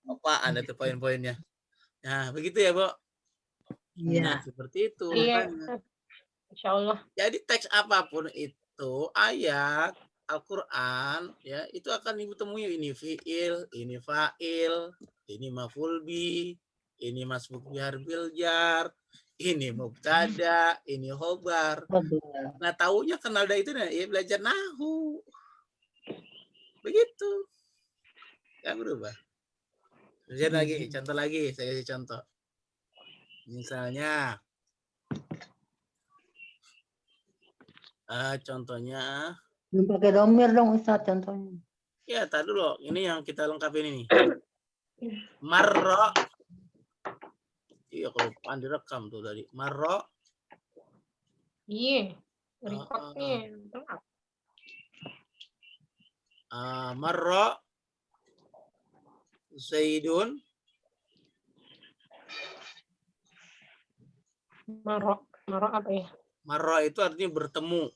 Apaan itu poin-poinnya? Nah, begitu ya, Bu. Nah, Iya. seperti itu. Iya. Makanya. Insya Allah. Jadi teks apapun itu, ayat Al-Quran, ya itu akan ibu temui ini fiil, ini fa'il, ini maf'ul bi, ini masbuk biharfil jar, ini mubtada, ini khobar. Nah, taunya kenal dari itu, ya belajar nahu. Begitu. Gak berubah. Lihat lagi, contoh lagi, saya kasih contoh. Misalnya, contohnya. Belum pakai domir dong Ustaz contohnya. Ya, tadi dulu. Ini yang kita lengkapin ini. Marro. Iya, kalau pan direkam tuh tadi. Marro. Iya. Rekodnya. Marro. Zaidun. Marok apa ya? Marro itu artinya bertemu.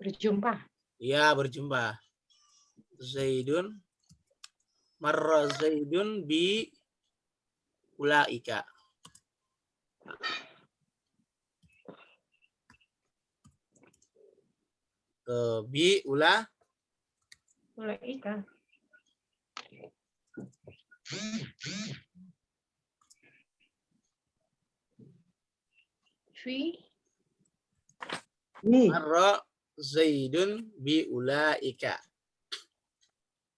Berjumpa. Iya, berjumpa. Zaidun. Marro Zaidun bi ulaika. Bi ulaika. Marro Zaidun bi ulaika.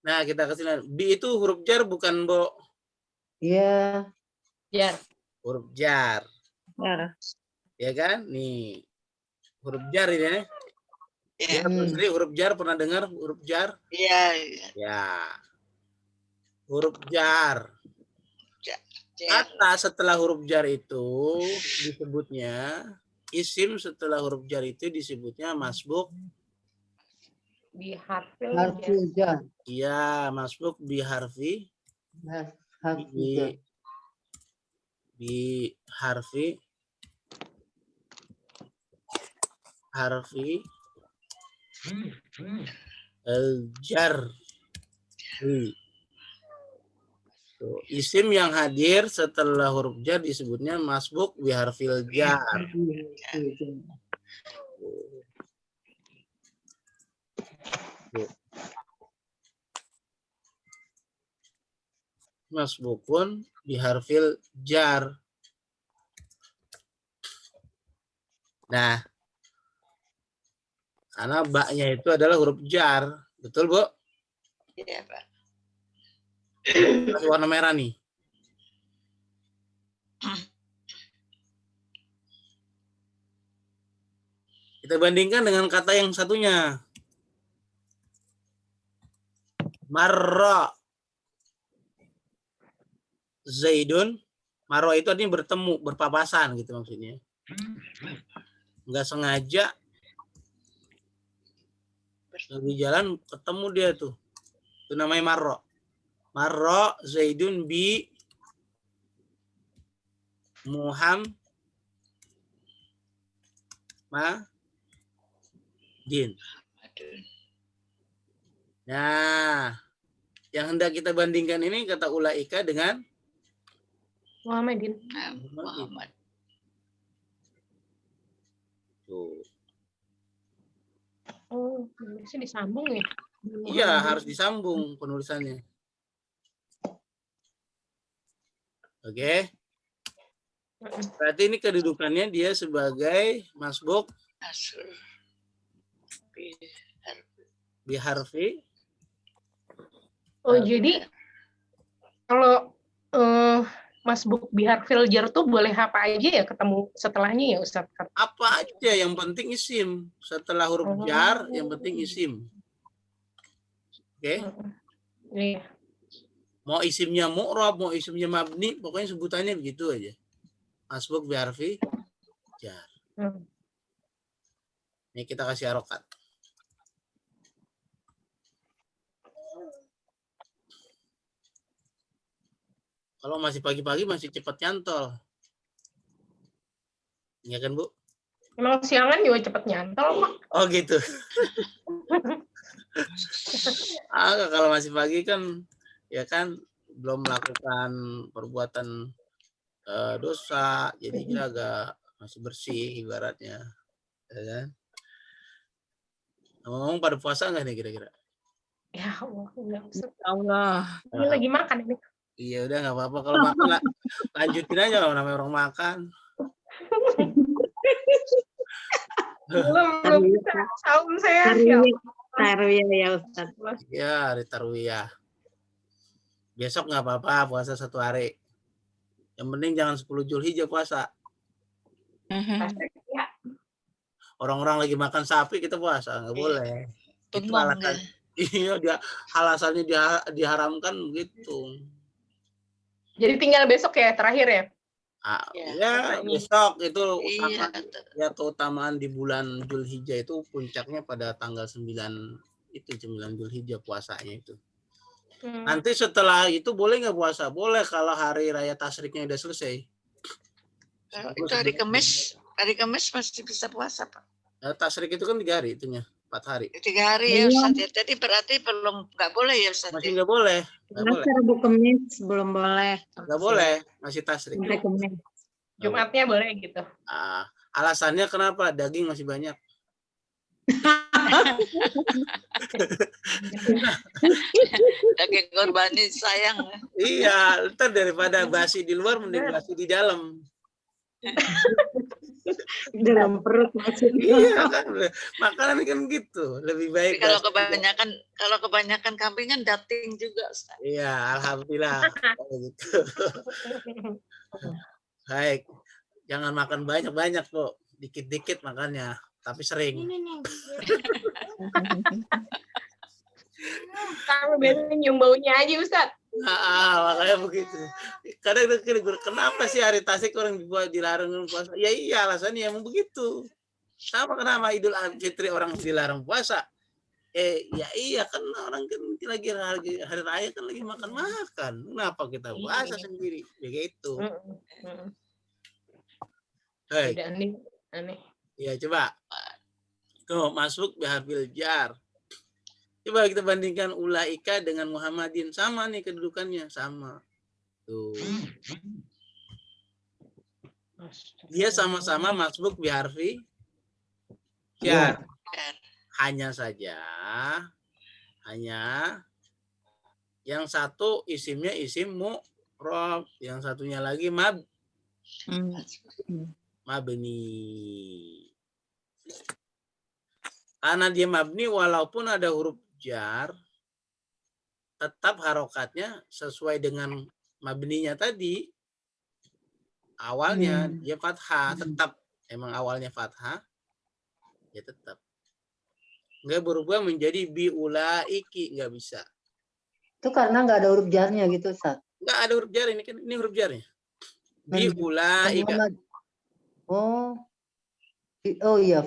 Nah, kita kasih lihat. Bi itu huruf jar bukan, Bo? Iya. Jar. Huruf jar. Ya kan? Nih. Huruf jar ini. Ya, Sri, huruf jar pernah dengar huruf jar? Iya. Ya. Huruf jar. Kata setelah huruf jar itu disebutnya isim, setelah huruf jar itu disebutnya masbuk biharfil jar. Iya, masbuk biharfi. Harfi al-jar. Isim yang hadir setelah huruf jar disebutnya masbuk biharfil jar. Masbukun biharfil jar. Nah, karena baknya itu adalah huruf jar. Betul, Bu? Iya, Pak. Kasih warna merah nih. Kita bandingkan dengan kata yang satunya. Marra Zaidun. Marra itu artinya bertemu, berpapasan gitu maksudnya. Enggak sengaja lagi jalan ketemu dia tuh. Itu namanya marra. Marra Zaidun bi Muhammadin. Nah, yang hendak kita bandingkan ini kata ulaika dengan Muhammadin. Muhammad. Tuh. Oh, harusnya disambung ya? Iya, harus disambung penulisannya. Oke. Berarti ini kedudukannya dia sebagai masbuk biharfi. Oh, jadi kalau masbuk biharfil jar tuh boleh apa aja ya ketemu setelahnya ya Ustaz? Apa aja yang penting isim. Setelah huruf jar yang penting isim. Oke. Iya. Mau isimnya mu'rab, mau isimnya mabni, pokoknya sebutannya begitu aja. Masbuk biharfi jar. Ini kita kasih harokat. Kalau masih pagi-pagi masih cepat nyantol. Iya kan, Bu? Emang siangan juga cepet nyantol kok. Oh gitu. Kalau masih pagi kan, ya kan belum melakukan perbuatan dosa, jadi dia agak masih bersih ibaratnya, ya kan? Ngomong pada puasa nggak nih kira-kira? Ya Allah, enggak Ustaz. Allah. Ini lagi makan ini. Iya udah nggak apa-apa kalau makan lah, lanjutin aja kalau namanya orang makan. Belum bisa sahur saya. Ya Tarwiyah ya Ustaz. Ya hari tarwiyah. Besok nggak apa-apa puasa 1 hari. Yang penting jangan 10 Zulhijjah puasa. Ya, Orang-orang lagi makan sapi kita puasa nggak boleh. Itu Bengong alasan. Iya dia alasannya diharamkan begitu. jadi tinggal besok ya terakhir ya. Ya katanya. besok itu Iya. ya keutamaan di bulan Zulhijjah itu puncaknya pada tanggal 9 itu 9 Zulhijjah puasanya itu. Nanti setelah itu boleh nggak puasa? Boleh kalau hari raya tasriknya udah selesai. Itu hari Kamis masih bisa puasa, Pak. Tasrik itu kan 3 hari itunya, 4 hari. 3 hari ya Ustaz ya. Jadi berarti belum nggak boleh ya Ustaz. Masih nggak boleh. Nggak boleh. Rabu Kamis belum boleh. Nggak boleh, masih tasrik. Sampai Kamis. Jumatnya boleh gitu. Alasannya kenapa? Daging masih banyak. Daging korban sayang. Iya, ntar daripada basi di luar mending basi di dalam. Dalam perut maksudnya. Iya kan, makanan kan gitu. Lebih baik. Kalau kebanyakan kambing kan dating juga Ustaz. Iya, alhamdulillah. Gitu. Baik. Jangan makan banyak-banyak, kok. Dikit-dikit makannya, tapi sering. Kamu biasanya nyium baunya aja Ustaz. Makanya begitu. Kadang kenapa sih hari Tasik orang dilarang puasa? Ya iya alasannya emang begitu. Sama kenapa Idul Fitri orang dilarang puasa? Ya iya kan orang kan lagi hari raya kan lagi makan-makan. Kenapa kita puasa sendiri? Begitu. Hei. Aneh. Ya coba. Tuh masuk bihafil jar. Coba kita bandingkan ulaika dengan Muhammadin, sama nih kedudukannya, sama. Tuh. Dia sama-sama masbuk biharfi jar. Hanya saja yang satu isimnya isim mu'rab, yang satunya lagi mabni. Karena dia mabni walaupun ada huruf jar, tetap harokatnya sesuai dengan mabninya tadi. Awalnya dia fathah, tetap emang awalnya fathah, ya tetap. Nggak berubah menjadi biulaiki, nggak bisa. Itu karena nggak ada huruf jarnya gitu, Ustaz. Nggak ada huruf jar, ini kan ini huruf jarnya. Biulaika. Oh iya.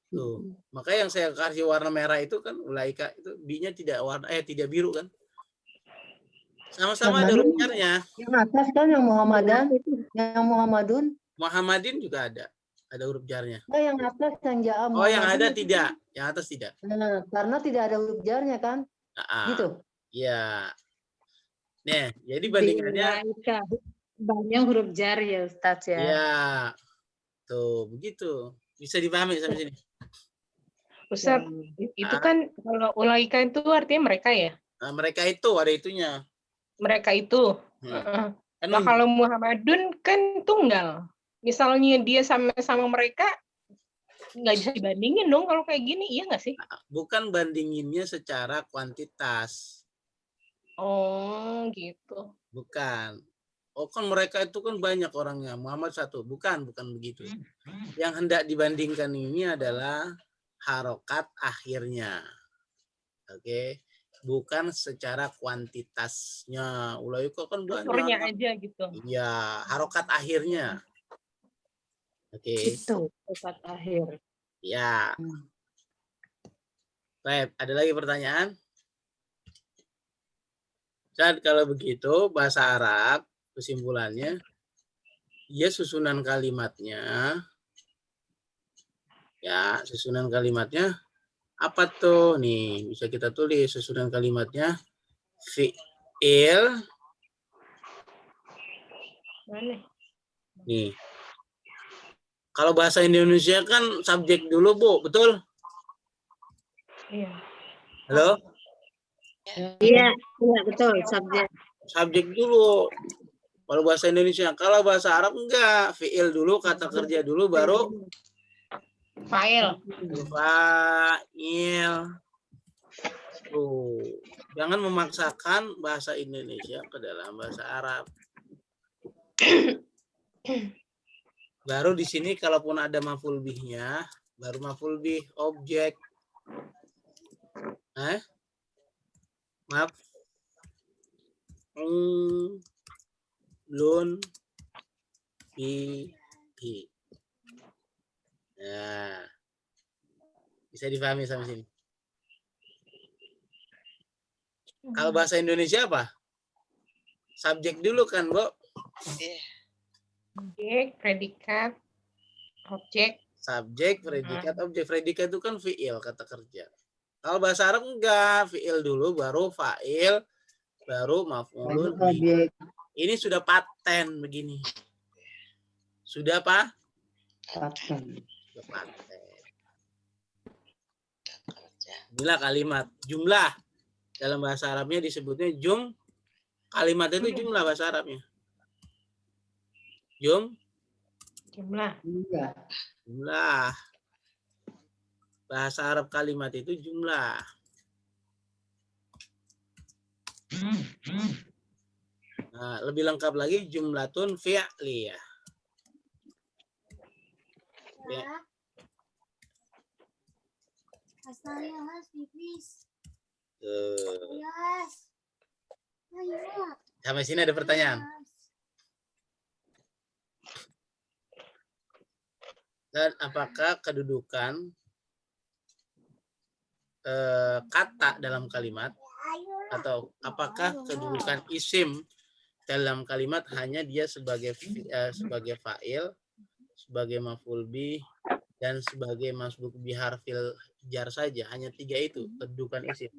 Tuh. Makanya yang saya kasih warna merah itu kan ulaika itu B-nya tidak tidak biru kan. Sama-sama ada huruf jarnya. Yang atas kan yang Muhammadan, yang Muhammadun. Muhammadin juga ada huruf jarnya. Nah, yang atas yang ja'a Oh, yang ada tidak, yang atas tidak. Nah, karena tidak ada huruf jarnya kan? Gitu. Iya. Nih, jadi bandingannya banyak huruf jar ya Ustaz ya. Iya. Tuh, begitu. Bisa dipahami sampai sini. Ustaz, itu kan kalau ulaika itu artinya mereka ya? Nah, mereka itu ada itunya. Mereka itu. Nah, kalau Muhammadun kan tunggal. Misalnya dia sama mereka, nggak bisa dibandingin dong kalau kayak gini, iya nggak sih? Bukan bandinginnya secara kuantitas. Oh, gitu. Bukan. Oh kan mereka itu kan banyak orangnya, Muhammad satu. Bukan begitu. Yang hendak dibandingkan ini adalah harokat akhirnya. Oke. Bukan secara kuantitasnya. Ulaika kan banyak. Strukturnya aja gitu. Iya, harokat akhirnya. Oke. Itu harokat akhir. Ya. Baik, ada lagi pertanyaan? Dan kalau begitu bahasa Arab kesimpulannya dia susunan kalimatnya Apa tuh? Nih, bisa kita tulis susunan kalimatnya. Fi'il. Mana? Nih. Kalau bahasa Indonesia kan subjek dulu, Bu. Betul? Iya. Halo? Iya, iya betul subjek. Subjek dulu. Kalau bahasa Indonesia. Kalau bahasa Arab enggak. Fi'il dulu, kata kerja dulu, baru File. fa'il. Tuh. Jangan memaksakan bahasa Indonesia ke dalam bahasa Arab. Baru di sini kalaupun ada maf'ul bihnya, baru maf'ul bih objek. Maf'ulun bihi. Nah, bisa dipahami sampai sini. Kalau bahasa Indonesia apa? Subjek dulu kan, Bu? Subjek, predikat, objek. Subjek, predikat, objek. Predikat itu kan fi'il, kata kerja. Kalau bahasa Arab enggak, fi'il dulu, baru fa'il, baru maf'ulun bihi. Ini sudah paten begini. Sudah apa? Paten. Sudah paten. Inilah kalimat. Jumlah. Dalam bahasa Arabnya disebutnya kalimat itu jumlah bahasa Arabnya. Jumlah. Iya. Jumlah. Bahasa Arab kalimat itu jumlah. Nah, lebih lengkap lagi jumlatun fi'liyah. Ya. Sampai sini ada pertanyaan. Dan apakah kedudukan kata dalam kalimat atau apakah kedudukan isim dalam kalimat hanya dia sebagai fa'il, sebagai maf'ul bih, dan sebagai masbuk biharfil jar saja, hanya 3 itu kedudukan isim?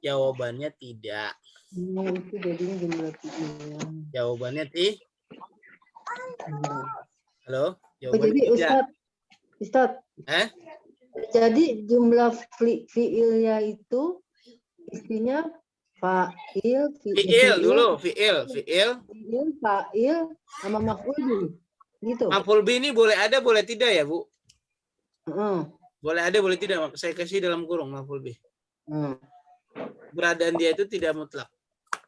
Jawabannya tidak. Itu jadinya jumlah fi'il. Jawabannya Halo? Oh, jadi Ustadz. Jadi jumlah fi'ilnya itu isinya fa'il dulu, fi'il, fa'il sama maf'ul bih. Gitu. Maf'ul bih ini boleh ada, boleh tidak ya, Bu? Boleh ada, boleh tidak. Saya kasih dalam kurung maf'ul bih. Keberadaan dia itu tidak mutlak.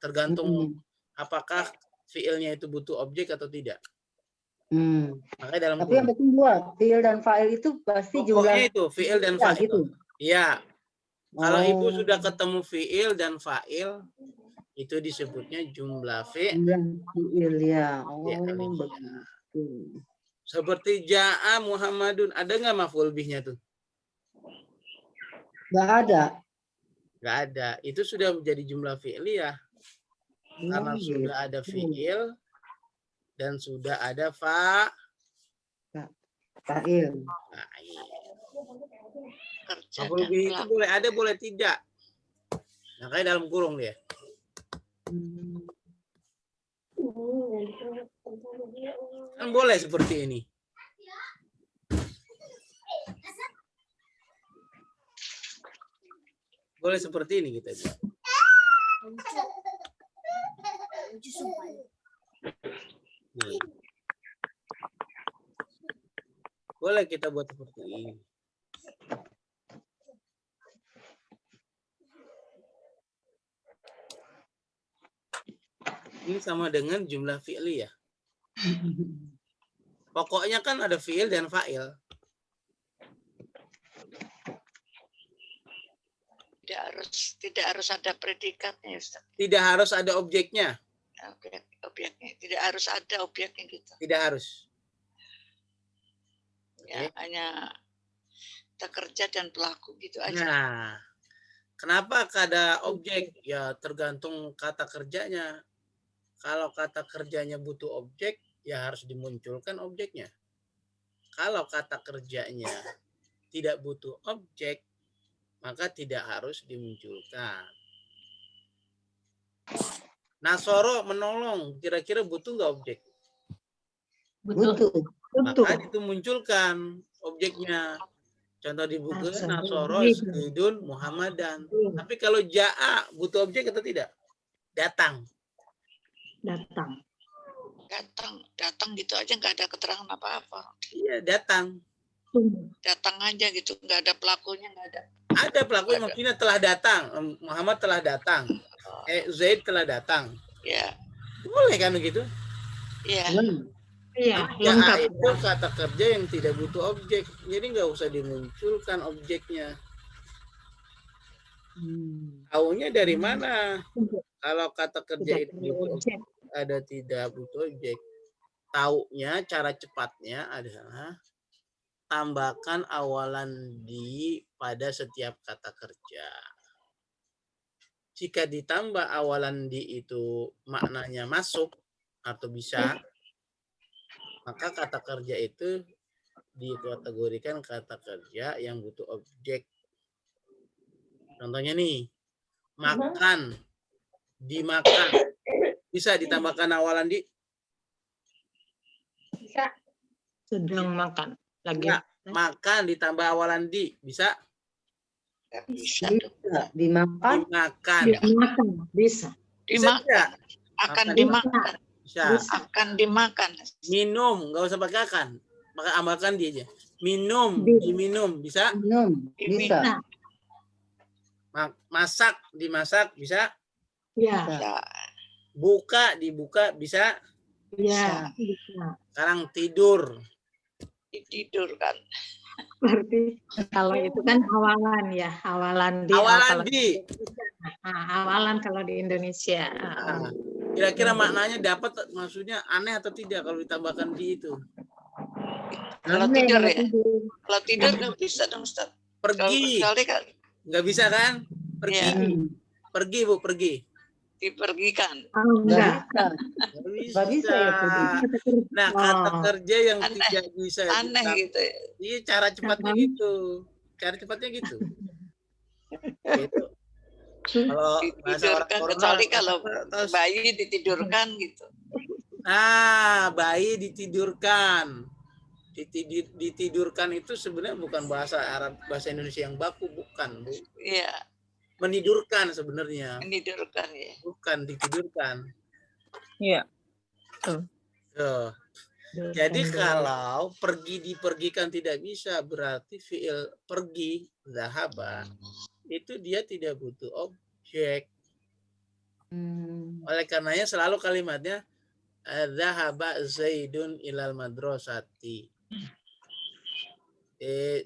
Tergantung apakah fi'ilnya itu butuh objek atau tidak. Makanya dalam tapi yang penting dua, fi'il dan fa'il itu pasti pokoknya jumlah itu fi'il dan fa'il. Gitu. Iya. Kalau Ibu sudah ketemu fi'il dan fa'il, itu disebutnya jumlah fi'il. Ya. Begitu. Seperti ja'a Muhammadun, ada nggak maf'ul bihnya tuh? Nggak ada. Nggak ada. Itu sudah menjadi jumlah fi'liyah. Karena sudah ada fi'il dan sudah ada fa'il. Maf'ul bih itu boleh ada, boleh tidak. Nah, kayak dalam kurung dia. Kan boleh seperti ini. Boleh seperti ini kita. Nih. Boleh kita buat seperti ini. Ini sama dengan jumlah fi'liyah. Pokoknya kan ada fi'il dan fa'il. Tidak harus ada predikatnya, Ustaz. Tidak harus ada objeknya. Objeknya tidak harus ada objeknya gitu. Tidak harus. Ya, hanya pekerja dan pelaku gitu aja. Nah, kenapa ada objek? Ya tergantung kata kerjanya. Kalau kata kerjanya butuh objek, ya harus dimunculkan objeknya. Kalau kata kerjanya tidak butuh objek, maka tidak harus dimunculkan. Nasoro menolong, kira-kira butuh nggak objek? Butuh. Maka itu munculkan objeknya. Contoh di buku Nasoro Zaidun Muhammadan. Tapi kalau ja'a butuh objek atau tidak? Datang. Datang. Datang gitu aja nggak ada keterangan apa-apa. Iya, datang. Datang aja gitu, nggak ada pelakunya, nggak ada. Ada pelakunya, maksudnya telah datang. Muhammad telah datang. Zaid telah datang. Ya, Boleh kan begitu? ya. Iya, Ya, lengkap. itu kata kerja yang tidak butuh objek. Jadi nggak usah dimunculkan objeknya. Taunya dari mana? Kalau kata kerja Tidak itu perlu butuh objek. ada tidak butuh objek. Taunya cara cepatnya adalah tambahkan awalan di pada setiap kata kerja. Jika ditambah awalan di itu maknanya masuk atau bisa, maka kata kerja itu dikategorikan kata kerja yang butuh objek. Contohnya nih, makan, dimakan. Bisa ditambahkan awalan di? Bisa. Sedang makan. Lagi. Enggak. Makan ditambah awalan di. Bisa? Nggak bisa. Bisa. Dimakan. Dimakan. Dimakan. Bisa. Bisa Dimakan. tidak? Akan Makan. dimakan. Bisa. Akan dimakan. Minum, nggak usah pakai akan. Pakai amalkan dia aja. Minum, Bisa. diminum. Bisa? Minum. Bisa. Bisa. Masak, dimasak. Bisa? Ya. Ya, Buka, dibuka. Bisa? Ya. Bisa. Sekarang tidur. ditidurkan. Berarti kalau itu kan awalan ya, awalan di. Awalan kalau di. awalan kalau di Indonesia. Nah, kira-kira maknanya dapat, maksudnya aneh atau tidak kalau ditambahkan di itu? Kalau Aneh tidur kalau ya. tidur. Kalau tidur nggak bisa dong, Ustaz. Pergi. Kalau kan Nggak bisa kan? Pergi. Ya. Pergi, Bu, pergi. dipergikan. Oh, enggak. Nggak bisa ya pergi. Nah, kata Oh. kerja yang Aneh. tidak bisa Aneh ditambah- gitu ya. Iya, cara cepatnya Aneh. gitu. Cara cepatnya gitu. Gitu. Kalau bahasa orang Ditidurkan, Korea, kecuali kalau terus, bayi ditidurkan gitu. bayi ditidurkan. Ditidurkan itu sebenarnya bukan bahasa Arab, bahasa Indonesia yang baku, bukan, Bu. Iya, Menidurkan sebenarnya, ditidurkan ya. bukan ditidurkan. Iya. Tuh. Jadi kalau pergi dipergikan tidak bisa, berarti fiil pergi, zahaba, itu dia tidak butuh objek. Oleh karenanya selalu kalimatnya zahaba Zaidun ilal madrasati.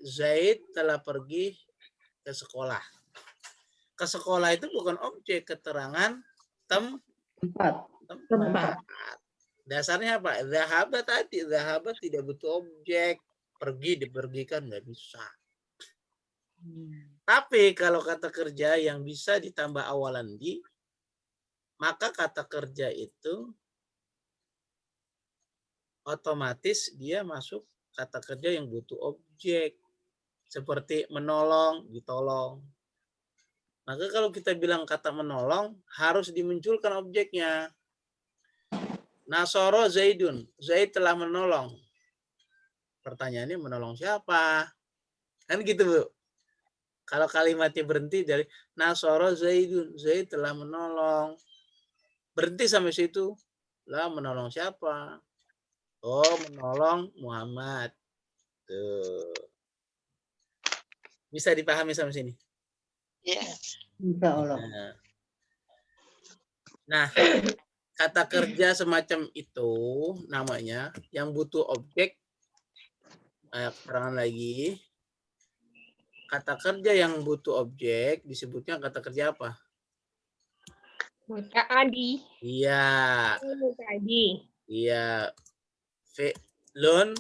Zaid telah pergi ke sekolah. Ke sekolah itu bukan objek, keterangan Tempat. Tempat. Dasarnya apa? Zahaba tadi, zahaba tidak butuh objek. Pergi dipergikan nggak bisa. Tapi kalau kata kerja yang bisa ditambah awalan di, maka kata kerja itu otomatis dia masuk kata kerja yang butuh objek. Seperti menolong, ditolong. Maka kalau kita bilang kata menolong, harus dimunculkan objeknya. Nasoro Zaidun. Zaid telah menolong. Pertanyaannya menolong siapa? Kan gitu, Bu. Kalau kalimatnya berhenti dari Nasoro Zaidun. Zaid telah menolong. Berhenti sampai situ. Lah menolong siapa? Oh, menolong Muhammad. Tuh. Bisa dipahami sampai sini? Ya, Insya Allah. Nah, kata kerja semacam itu namanya yang butuh objek. Keterangan lagi. Kata kerja yang butuh objek disebutnya kata kerja apa? Mutaadi. Iya, Mutaadi. iya. Fi'lun,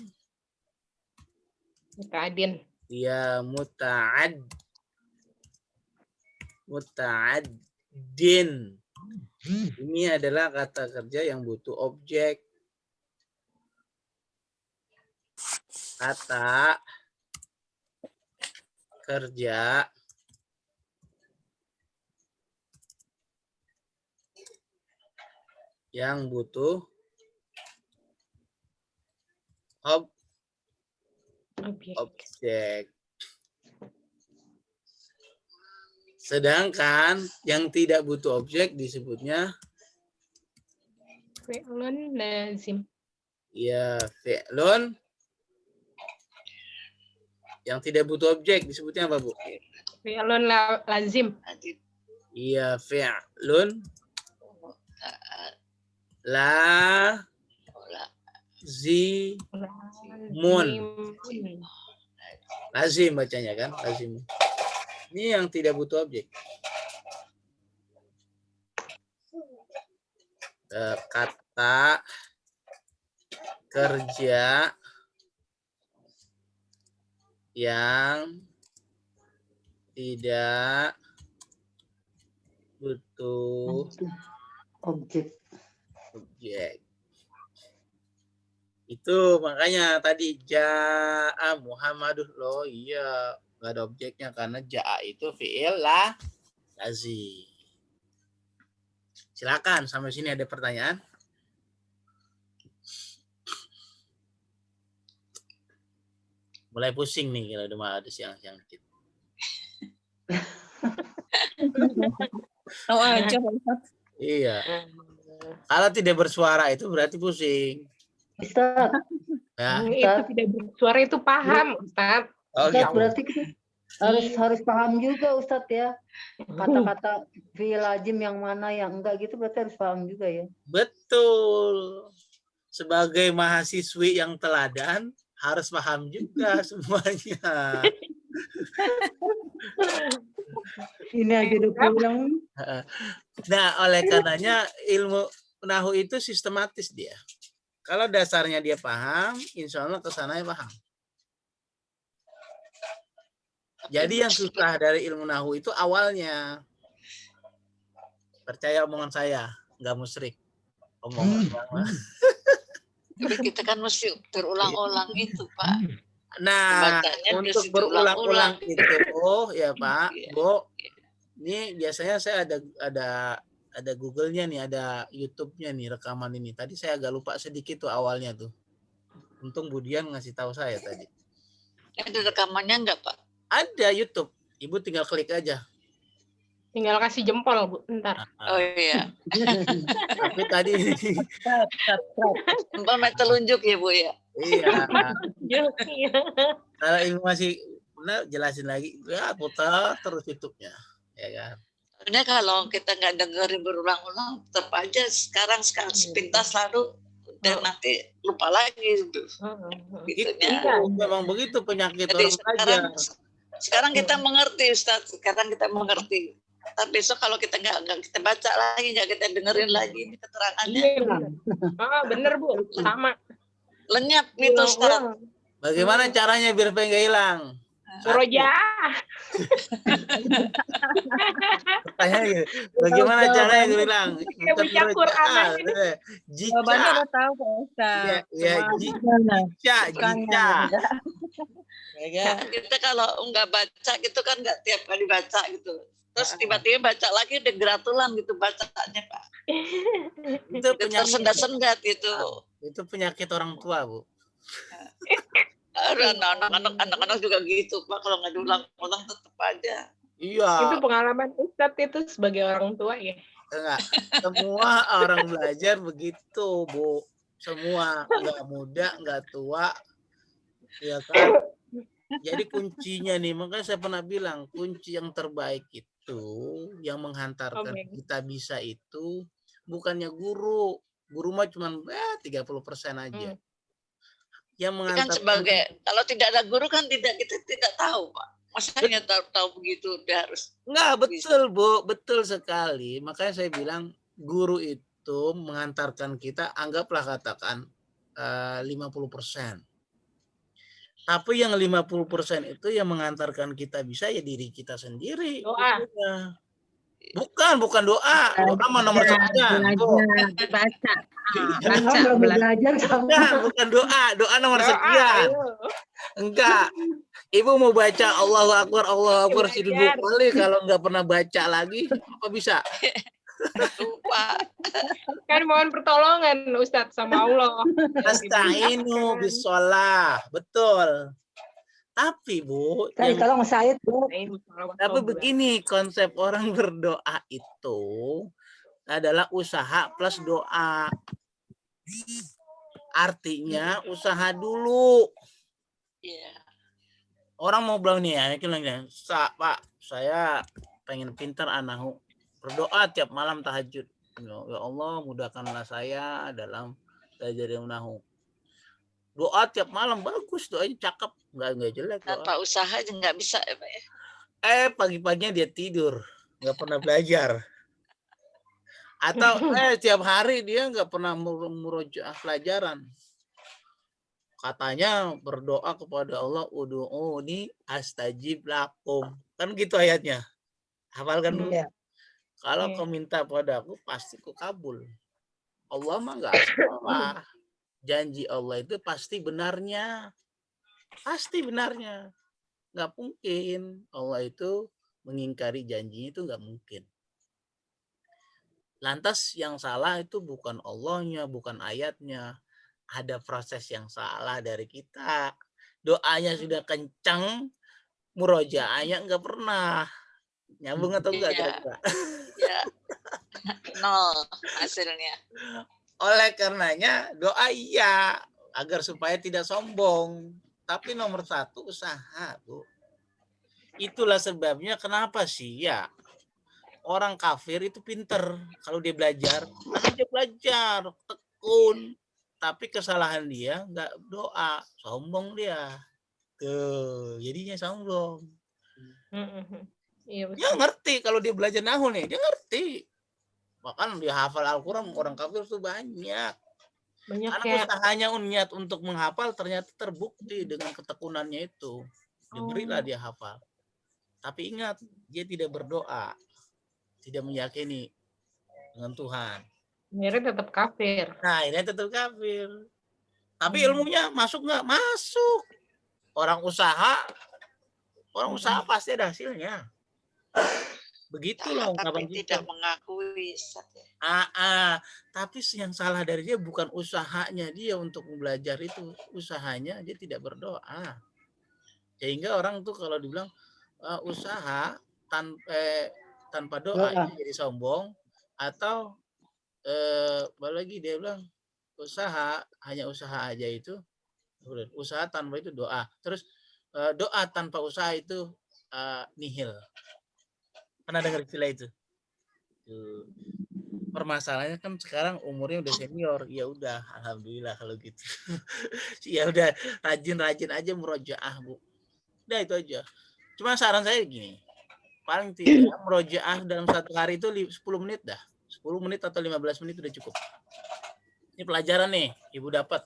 Mutaadin. iya muta'addin. Ini adalah kata kerja yang butuh objek. Kata kerja yang butuh Objek. objek. Sedangkan yang tidak butuh objek disebutnya Fi'lun lazim. ya fi'lun. Yang tidak butuh objek disebutnya apa, Bu? Fi'lun lazim. Iya, fi'lun Ola. lazimun. Lazim bacanya kan, lazim. Ini yang tidak butuh objek. Kata kerja yang tidak butuh Objek. objek. Itu makanya tadi ja'a Muhammaduh loh, iya nggak ada objeknya karena ja'a itu fi'il lazim. Silakan, sampai sini ada pertanyaan? Mulai pusing nih kalau udah ada siang-siang dikit. Tahu aja Pak Ustadz. Iya. Kalau tidak bersuara itu berarti pusing. Ustaz, Ya. Itu tidak bersuara itu paham, Ustaz. Oh, Ustaz, gitu. berarti kita harus paham juga Ustaz ya. Kata-kata fi'il lazim yang mana yang enggak gitu berarti harus paham juga ya. Betul. Sebagai mahasiswi yang teladan harus paham juga semuanya. Ini aja udah pulang. Nah, oleh karenanya ilmu nahu itu sistematis dia. Kalau dasarnya dia paham, insya Allah kesananya paham. Jadi yang susah dari ilmu nahu itu awalnya. Percaya omongan saya, nggak musyrik. Omongan saya. Tapi kita kan mesti berulang-ulang itu, Pak. Nah, Bacanya untuk mesti berulang-ulang diulang-ulang. itu, ya Pak, Iya. Bu, ini biasanya saya ada Google-nya nih, ada YouTube-nya nih, rekaman ini. Tadi saya agak lupa sedikit tuh awalnya tuh. Untung Budian ngasih tahu saya tadi. Ada rekamannya enggak, Pak? Ada YouTube. Ibu tinggal klik aja. Tinggal kasih jempol, Bu, ntar. Oh iya. Tapi tadi Mbak telunjuk ya, Bu ya. iya. Iya. Kalau ibu masih benar jelasin lagi, ya putar terus YouTube-nya, ya kan. Sebenarnya kalau kita nggak dengerin berulang-ulang, tetap aja sekarang sepintas lalu dan nanti lupa lagi. Gitu. Gitunya. Memang begitu penyakit Jadi orang belajar. sekarang kita mengerti, Ustaz. Sekarang kita mengerti. Tapi besok kalau kita nggak kita baca lagi, nggak kita dengerin lagi ini keterangannya, Iya, bener, Bu. Sama. lenyap gitu, Ustaz. Bagaimana caranya biar pengen nggak hilang? Suroja. Pertanyaan gitu. Bagaimana caranya biar hilang? Kayak baca Quran Jawabannya Jika, udah tahu Pak Ustadz. ya, Gimana? jika. Ya kan? Kita kalau nggak baca gitu kan nggak tiap kali baca gitu. Terus tiba-tiba baca lagi udah geratulan gitu bacanya, Pak. Itu penyakit. Tersendat-sendat gitu. Itu penyakit orang tua, Bu. Anak-anak juga gitu, Pak. Kalau nggak diulang-ulang tetap aja. Iya. Itu pengalaman Ustadz itu sebagai orang tua ya. Enggak. Semua orang belajar begitu, Bu. Semua, nggak muda, nggak tua, ya kan. Jadi kuncinya nih, makanya saya pernah bilang kunci yang terbaik itu, yang menghantarkan kita bisa itu bukannya guru. Guru mah cuma 30% aja. Yang mengantarkan Kan sebagai kalau tidak ada guru kan kita tidak tahu, Pak. Masanya tahu begitu dia harus. Enggak, betul, Bu. Betul sekali. Makanya saya bilang guru itu mengantarkan kita, anggaplah katakan 50%. Tapi yang 50% itu yang mengantarkan kita bisa ya diri kita sendiri. Doa. Bukan doa. Doa mah nomor sekian. Baca. Belajar sama. Bukan doa. Doa nomor sekian. Enggak. Ibu mau baca Allahu Akbar 1000 kali kalau nggak pernah baca lagi apa bisa? Lupa. Kan mohon pertolongan Ustadz sama Allah. Nasta'inu bisolah. Betul. Tapi Bu, Saya yang tolong Said, Bu. tapi begini, konsep orang berdoa itu adalah usaha plus doa. Artinya usaha dulu. Iya. Orang mau bilang nih ya, Pak, saya pengen pintar anahu. Berdoa tiap malam tahajud. Ya Allah, mudahkanlah saya dalam belajar anahu. Doa tiap malam bagus, doanya cakep, nggak jelek. Tanpa usaha aja nggak bisa ya Pak ya. Pagi-paginya dia tidur, nggak pernah belajar. Atau tiap hari dia nggak pernah murojaah pelajaran. Katanya berdoa kepada Allah, ud'uuni astajib lakum. Kan gitu ayatnya. Hafalkan dulu. Iya. Kalau kau minta padaku, pasti ku kabul. Allah mah nggak salah. Janji Allah itu pasti benarnya. Pasti benarnya. Nggak mungkin Allah itu mengingkari janjinya, itu nggak mungkin. Lantas yang salah itu bukan Allahnya, bukan ayatnya. Ada proses yang salah dari kita. Doanya sudah kencang, murojaahnya nggak pernah. Nyambung atau enggak? Iya. Nol hasilnya. Oleh karenanya doa iya, agar supaya tidak sombong. Tapi nomor satu usaha, Bu. Itulah sebabnya kenapa sih ya orang kafir itu pinter kalau dia belajar, karena dia belajar tekun, tapi kesalahan dia nggak doa, sombong dia. Tuh, jadinya sombong. Iya, Dia ngerti kalau dia belajar nahu nih, dia ngerti. Bahkan dia hafal Al-Quran, orang kafir tuh banyak. Karena usahanya niat untuk menghafal ternyata terbukti dengan ketekunannya itu. Diberilah dia hafal. Tapi ingat, dia tidak berdoa. Tidak meyakini dengan Tuhan. Akhirnya tetap kafir. Nah, ini tetap kafir. Tapi ilmunya masuk nggak? Masuk. Orang usaha pasti ada hasilnya. Begitu loh ungkapan Tapi tidak mengakui. Tapi yang salah dari dia bukan usahanya dia untuk belajar itu, usahanya dia tidak berdoa. Sehingga orang tuh kalau dibilang usaha tanpa doa itu jadi sombong, atau lagi dia bilang hanya usaha aja itu, usaha tanpa itu doa. Terus doa tanpa usaha itu nihil. Pernah dengar istilah itu? Permasalahannya kan sekarang umurnya udah senior, ya udah alhamdulillah kalau gitu. Ya udah rajin aja murojaah, Bu. Udah itu aja. Cuma saran saya gini, paling tidak murojaah dalam satu hari itu 10 menit dah. 10 menit atau 15 menit udah cukup. Ini pelajaran nih, Ibu dapat.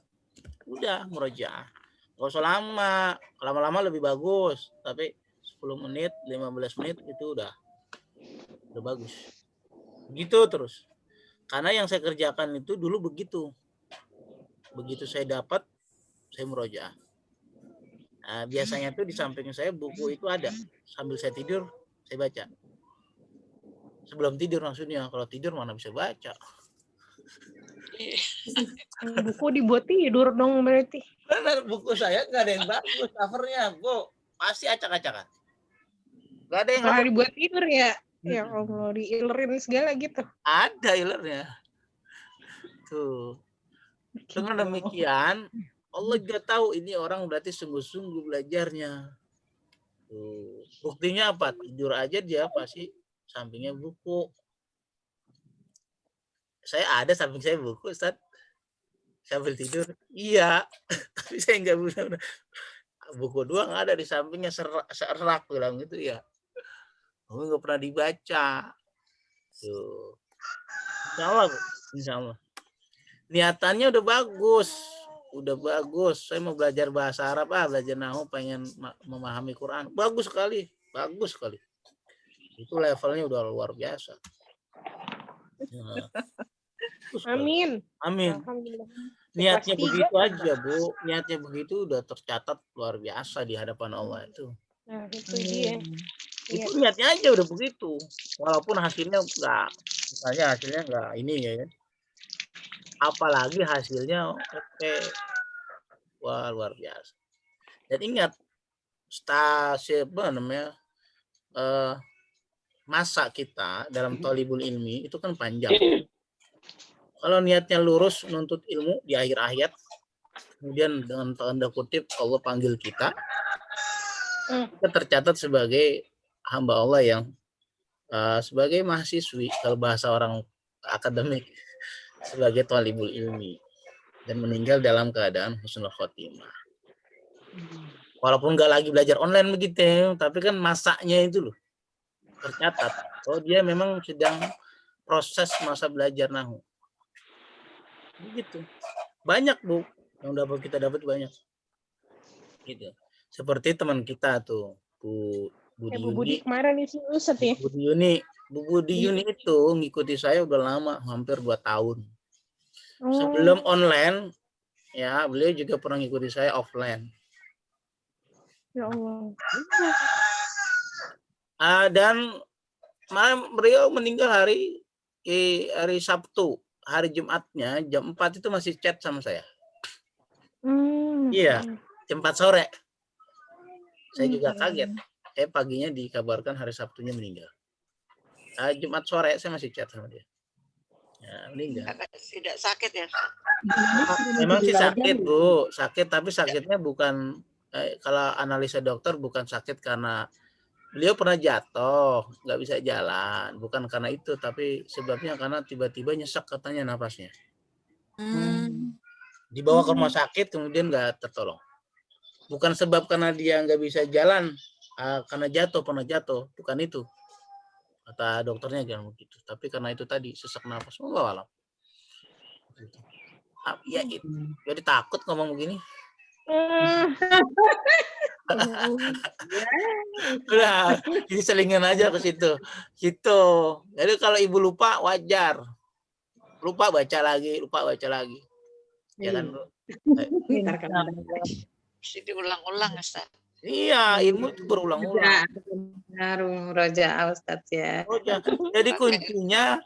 Udah murojaah. Gak usah lama-lama lebih bagus, tapi 10 menit, 15 menit itu udah bagus. Begitu terus. Karena yang saya kerjakan itu dulu begitu. Begitu saya dapat, saya murojaah. Nah, biasanya tuh di samping saya buku itu ada. Sambil saya tidur, saya baca. Sebelum tidur maksudnya. Kalau tidur mana bisa baca. Buku dibuat tidur dong berarti. Benar, buku saya nggak ada yang bagus covernya, Bu. Pasti acak-acakan. Nggak ada yang dibuat tidur ya. Ya Allah, diilerin segala gitu. Ada ilernya. Tuh. Dengan demikian, Allah juga tahu ini orang berarti sungguh-sungguh belajarnya. Tuh. Buktinya apa? Tidur aja dia pasti sampingnya buku. Saya ada samping saya buku, Ustaz. Sambil tidur. Iya. Tapi saya nggak bisa. Buku doang ada di sampingnya serak bilang gitu ya. Nggak pernah dibaca. Tuh. Insya Allah, Bu. Insya Allah. Niatannya udah bagus. Saya mau belajar bahasa Arab, belajar nahu, pengen memahami Quran. Bagus sekali. Itu levelnya udah luar biasa. Nah. Amin. Niatnya begitu aja, Bu. Niatnya begitu udah tercatat luar biasa di hadapan Allah itu. Nah, itu dia. Itu niatnya aja udah begitu. Walaupun hasilnya Misalnya hasilnya enggak ini ya kan. Apalagi hasilnya oke. Wah, luar biasa. Dan ingat, masa kita dalam thalibul ilmi itu kan panjang. Kalau niatnya lurus menuntut ilmu di akhir hayat, kemudian dengan tanda kutip Allah panggil kita tercatat sebagai hamba Allah yang sebagai mahasiswi, kalau bahasa orang akademik, sebagai thalibul ilmi, dan meninggal dalam keadaan husnul khotimah. Walaupun nggak lagi belajar online begitu, tapi kan masanya itu loh tercatat. Oh, dia memang sedang proses masa belajar nahu. Begitu. Banyak, Bu, yang kita dapat banyak. Gitu. Seperti teman kita tuh, Bu Budi Bu Budi Yuni. kemarin isi Ustaz ya. Bu Budi Yuni itu ngikuti saya udah lama, hampir 2 tahun. Sebelum online, ya beliau juga pernah ngikuti saya offline. Ya Allah. Dan beliau meninggal hari Sabtu, hari Jumatnya jam 4 itu masih chat sama saya. Iya, jam 4 sore. Saya juga kaget. Paginya dikabarkan hari Sabtunya meninggal. Jumat sore saya masih chat sama dia. Ya, meninggal. Tidak sakit ya? Memang sih sakit, Bu. Sakit, tapi sakitnya bukan kalau analisa dokter bukan sakit karena beliau pernah jatuh, nggak bisa jalan. Bukan karena itu, tapi sebabnya karena tiba-tiba nyesek katanya nafasnya. Dibawa ke rumah sakit, kemudian nggak tertolong. Bukan sebab karena dia nggak bisa jalan, karena pernah jatuh. Bukan itu. Kata dokternya jangan begitu. Tapi karena itu tadi, sesak nafas. Wallahu alam. Ya itu. Jadi takut ngomong begini. Udah, jadi selingan aja ke situ. Gitu. Jadi kalau ibu lupa wajar. Lupa baca lagi. Ya kan, Bu? Mesti diulang-ulang, Ustaz. Iya, ilmu itu berulang-ulang. Benar, Murojaah Ustaz ya. Jadi kuncinya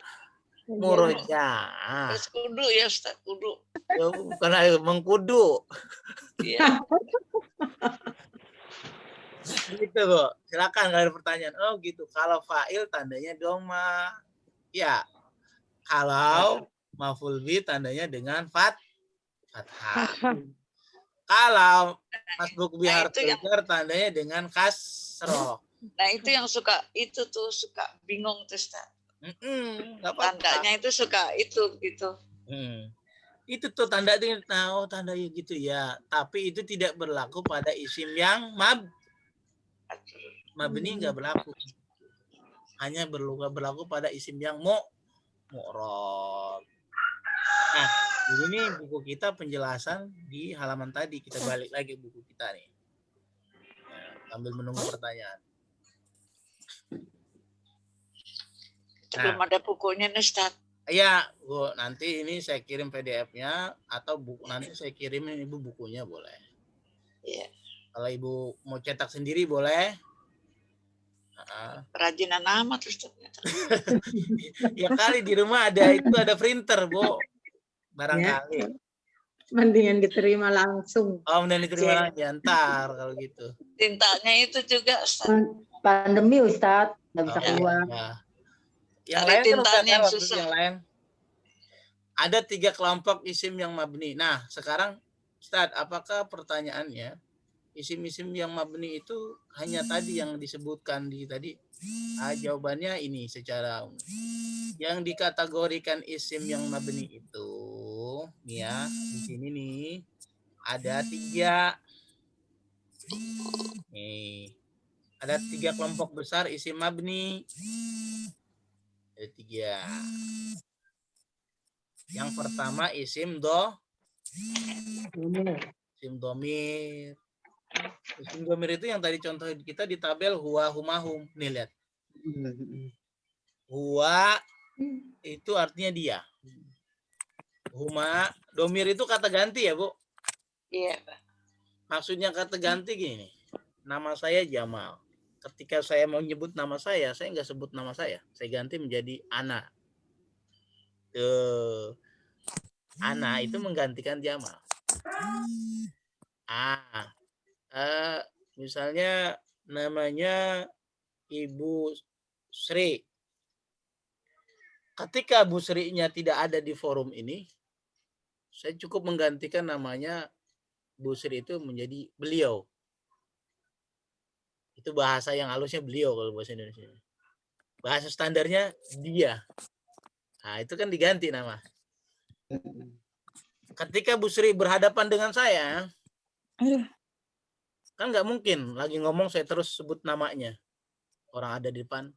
murojaah. Terus kudu ya, Ustaz, kudu. Ya, bukan mengkudu. Iya. Gitu, Bu. Silakan kalau ada pertanyaan. Oh, gitu. Kalau fa'il tandanya doma. Ya. Kalau maf'ul bi tandanya dengan fathah. Kalau masbuk bi harfil jar tandanya dengan kasroh. Nah, itu yang suka bingung tuh, Ustaz. Tandanya itu suka itu gitu. Itu tuh tanda itu tanda gitu ya. Tapi itu tidak berlaku pada isim yang mabni enggak berlaku. Hanya berlaku pada isim yang mu'rab. Nah, ini buku kita penjelasan di halaman tadi. Kita balik lagi buku kita nih. Sambil menunggu pertanyaan. Belum ada bukunya nih, Ustaz. Iya, Bu. Nanti ini saya kirim PDF-nya atau nanti saya kirimin Ibu bukunya boleh. Iya. Kalau Ibu mau cetak sendiri boleh. Kerajinan amat, Ustaz. Ya kali di rumah ada printer, Bu. Barangkali. Ya. Mendingan diterima langsung. Oh, mendingan diterima langsung. Ntar kalau gitu. Tintanya itu juga, Ustaz. Pandemi, Ustaz. Nggak bisa keluar. Ya. Yang Cari lain tintanya kan yang susah. yang lain. Ada 3 kelompok isim yang mabni. Nah, sekarang Ustaz, apakah pertanyaannya isim-isim yang mabni itu hanya tadi yang disebutkan di tadi? Jawabannya ini secara umum. Yang dikategorikan isim yang mabni itu, nih ya, di sini nih ada 3. Nih, ada 3 kelompok besar isim mabni. Ada 3. Yang pertama isim domir. Isim domir itu yang tadi contoh kita di tabel huwa humahum. Nih lihat. Huwa itu artinya dia. Huma, domir itu kata ganti ya, Bu? Iya, Pak. Maksudnya kata ganti gini. Nama saya Jamal. Ketika saya mau nyebut nama saya nggak sebut nama saya. Saya ganti menjadi Ana. Itu. Ana itu menggantikan jamak. Misalnya namanya Ibu Sri. Ketika Bu Sri-nya tidak ada di forum ini, saya cukup menggantikan namanya Bu Sri itu menjadi beliau. Itu bahasa yang halusnya beliau kalau bahasa Indonesia. Bahasa standarnya dia. Nah, itu kan diganti nama. Ketika Bu Sri berhadapan dengan saya, kan nggak mungkin lagi ngomong saya terus sebut namanya. Orang ada di depan.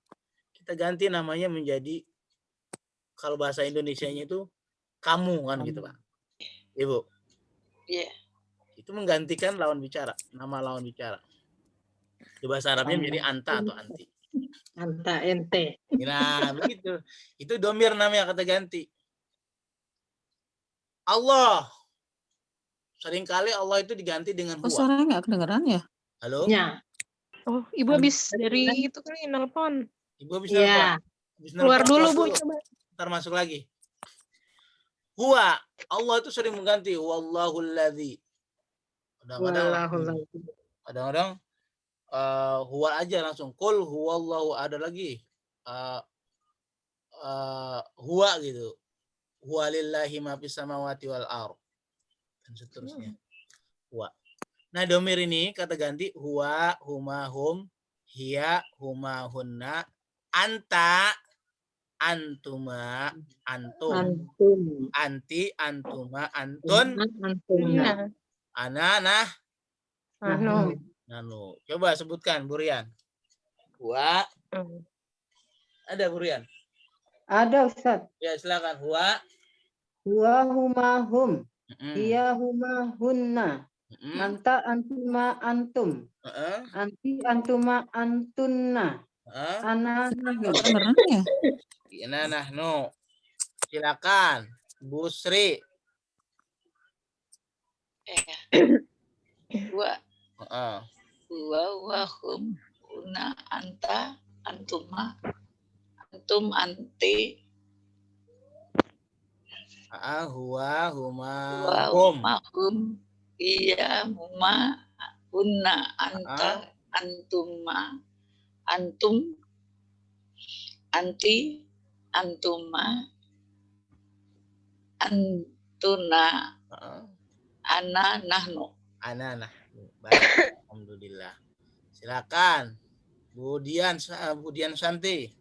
Kita ganti namanya menjadi, kalau bahasa Indonesianya itu kamu kan gitu Pak. Ibu. Iya. Itu menggantikan lawan bicara, nama lawan bicara. Di bahasa Arabnya menjadi anta atau anti. Anta ente. Nah, begitu. Itu domir namanya kata ganti. Allah. Seringkali Allah itu diganti dengan Kok huwa. suaranya nggak kedengeran ya? Halo? Ya. Oh, Ibu habis dari itu kali nelpon. Ibu habis Iya. nelpon. Habis Keluar nelpon, dulu, keluar Bu, coba. Ntar masuk lagi. Huwa. Allah itu sering mengganti. Wallahul ladzi. Kadang-kadang huwa aja langsung. Qul huwallahu, ada lagi. Huwa gitu. Huwa lillahi ma fis samawati wal ardh. Dan seterusnya. Huwa. Nah, domir ini kata ganti huwa, huma, hum, hiya, huma, hunna, anta, antuma, antum, Antum. anti, antuma, antun, Antum. Nah, ana, nah, anu. nanu. Coba sebutkan, Burian. Huwa. Ada, Burian? Ada Ustaz. Ya, silakan. Huwa. Huwa huma hum. Hiya huma hunna. Anta antuma antum. Anti antuma antunna. Ana nahnu. Nggak kedengeran ya? Ina nahnu. Silakan, Bu Sri. Wa hum, una, anta, antuma, antum, anti, Huwa, huma, wa hum. hum, iya, huma, una, anta, antuma, antum, anti, antuma, antuna, ana, nahnu. Ana, nahnu. Baik, alhamdulillah. Silakan, Bu Dian Santi.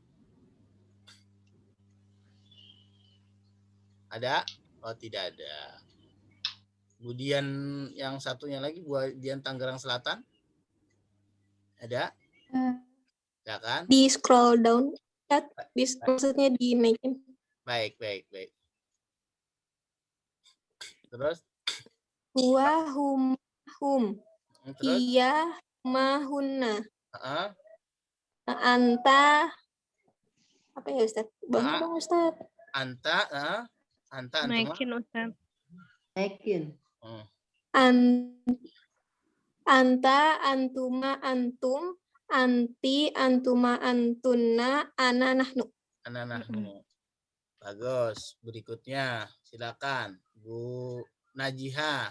Ada? Oh, tidak ada. Bu Dian yang satunya lagi, Bu Dian Tangerang Selatan. Ada? Silakan. Di scroll down, maksudnya dinaikin. Baik. Terus? Huwa hum, Terus? hiya mahunna. Anta, Apa ya Ustaz? Bangun dong Ustaz. anta, antuma. Naikin, Ustaz. Naikin. Anta, antuma, antum, anti, antuma, antunna, ana, nahnu. Ana, nahnu. Bagus. Berikutnya, silakan Bu Najiha.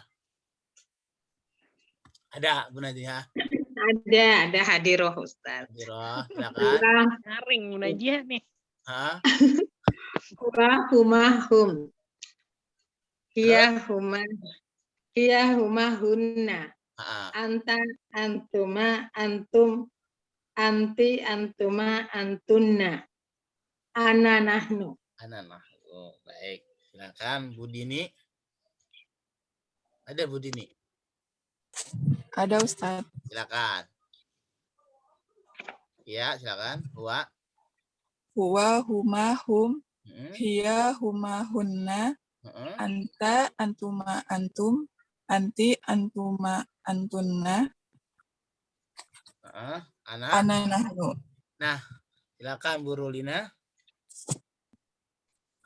Ada, Bu Najiha? Ada hadiroh Ustaz. Hadiroh, silakan. Nyaring aja nih. Huwa huma hum. Hiya huma hunna. Anta antuma antum, anti antuma antunna. Ana nahnu. Baik. Silakan Bu Dini. Ada Bu Dini? Ada Ustaz. Silakan. Ya, silakan. Huwa huma hum. Hiya huma hunna. Anta antuma antum. Anti antuma antunna. Ana nahnu. Nah, silakan Bu Rulina.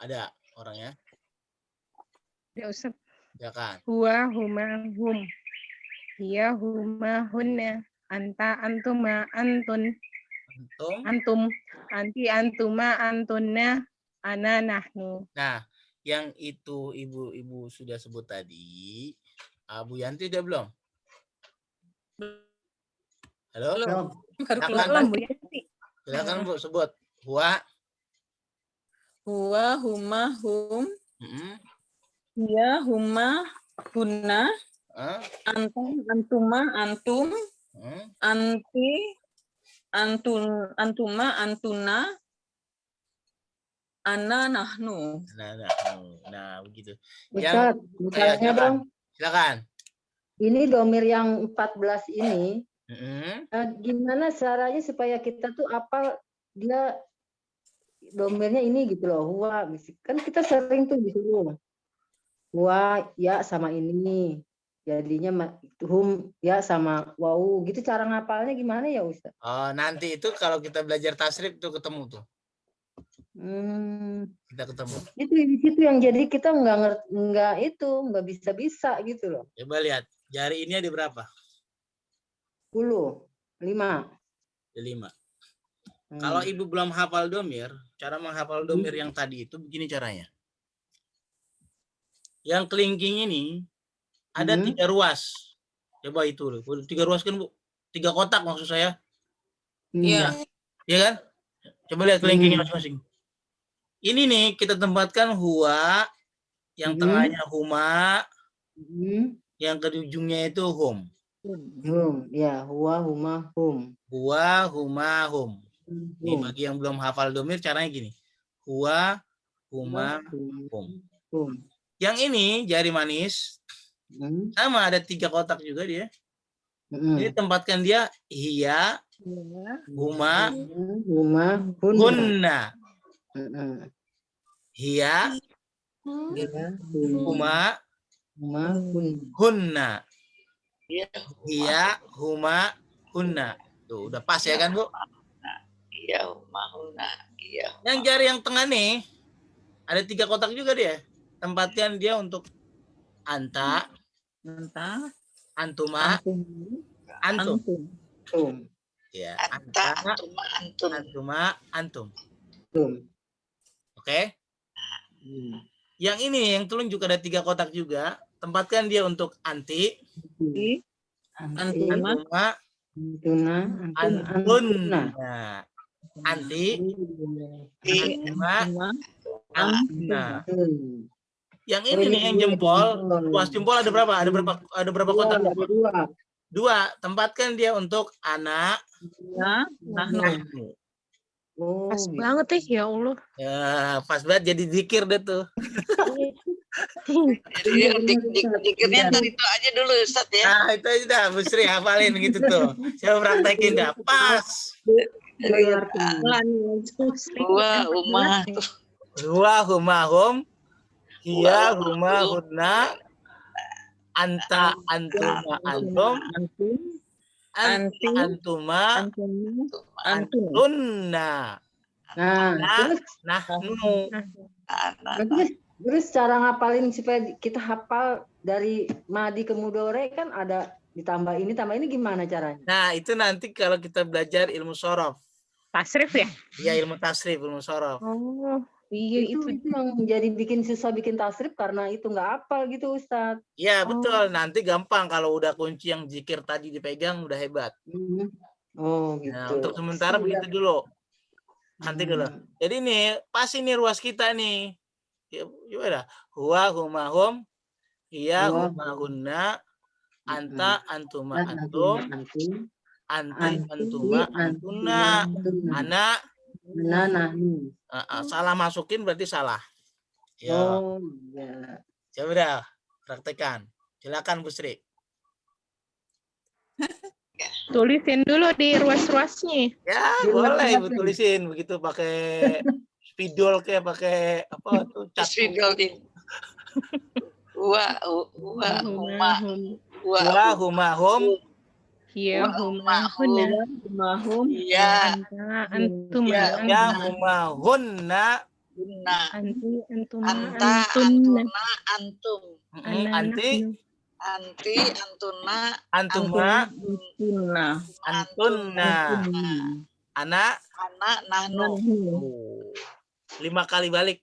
Ada orangnya? Ya Ustaz. Silakan. Huwa huma hum. Hiya huma hunna. Anta antuma antun. Antum. Anti antuma antunna. Ana nahnu. Nah, Yang itu ibu-ibu sudah sebut tadi. Bu Yanti udah belum? Halo? Belum. Belum, Bu Yanti. Silakan Bu sebut. Huwa. Huwa, huma, hum. Mm-mm. Hiya, huma, hunna. Ah, Antum, antuma, antum. Anti, antuma, antuna. Ana, nahnu. Nah, begitu. Ustaz, misalnya silakan. dong, Silakan. ini domir yang 14 ini, Mm-mm. gimana caranya supaya kita tuh apa dia domirnya ini gitu loh, huwa. Kan kita sering tuh disuruh huwa ya sama ini, jadinya hum ya sama wau gitu. Cara ngapalnya gimana ya Ustaz? Oh, nanti itu kalau kita belajar tasrif tuh ketemu tuh. Kita ketemu. Itu di situ yang jadi kita nggak bisa gitu loh. Coba lihat, jari ini ada berapa? 10, 5. Ada 5. Kalau ibu belum hafal domir, cara menghafal domir yang tadi itu begini caranya. Yang kelingking ini ada 3 ruas. Coba itu, 3 ruas kan Bu? 3 kotak maksud saya. Iya. Iya kan? Coba lihat kelingkingnya masing-masing. Ini nih kita tempatkan huwa, yang tengahnya huma, yang ke ujungnya itu hum. Ya, huwa, huma, hum. Huwa, huma, hum. Nih bagi yang belum hafal domir caranya gini. Huwa, huma, hum. Yang ini jari manis sama ada 3 kotak juga dia. Jadi tempatkan dia hiya, huma, hunna. Hiya, huma, hunna. Hiya, huma, hunna. Tuh udah pas ya kan Bu? Iya, mahuna. Iya. Yang jari yang tengah nih ada 3 kotak juga dia. Tempatkan dia untuk anta, antuma, antum. Ya, anta, antuma, antum. Oke. Yang ini yang telunjuk ada 3 kotak juga. Tempatkan dia untuk anti, antuma, antunna. Anti, antuma, antuna. Yang ini nih yang jempol, ruas jempol ada berapa? Ada berapa kotak? 2. Tempatkan dia untuk anak, nahnu. Pas banget ya Allah. Ya, pas banget jadi zikir deh tuh. Jadi dikirnya ntar itu aja dulu Ustaz ya. Nah, itu aja dah, Bu Sri hafalin gitu tuh. Saya praktekin dah, pas. Huwa, huma, Huwa, huma, hum. Hiya, huma, hunna. Anta, antuma, antum. Anti, antuma, antunna. Nahnu. Terus cara ngapalin supaya kita hafal dari madi ke mudore kan ada ditambah ini gimana caranya? Nah, itu nanti kalau kita belajar ilmu sorof. Tasrif ya? Iya, ilmu tasrif, ilmu sorof. Oh, iya itu yang jadi bikin susah bikin tasrif karena itu nggak hafal gitu Ustadz. Iya, betul. Nanti gampang kalau udah kunci yang zikir tadi dipegang udah hebat. Oh, gitu. Nah, untuk sementara begitu dulu. Nanti dulu. Jadi nih, pas ini ruas kita nih. Gimana? Huwa, huma, hum. Hiya, huma, hunna. Anta, antuma, antum. Anti, antuma, antuna. Ana. Nahnu. Salah masukin berarti salah. Oh, iya. Coba dah, praktekan. Silakan Bu Sri. Tulisin dulu di ruas-ruasnya. Ya, boleh Ibu tulisin begitu pakai spidol kayak pakai apa tuh cat. Spidol di. Huwa, huma, huma, hum. Hiya, huma, hunna. Iya. Antuma, ya, huma, hunna. Anti, antuma, Anta, antunna. antuna, antum. Anti, antuna, antuma, antunna. Anak, nahnu. 5 kali balik.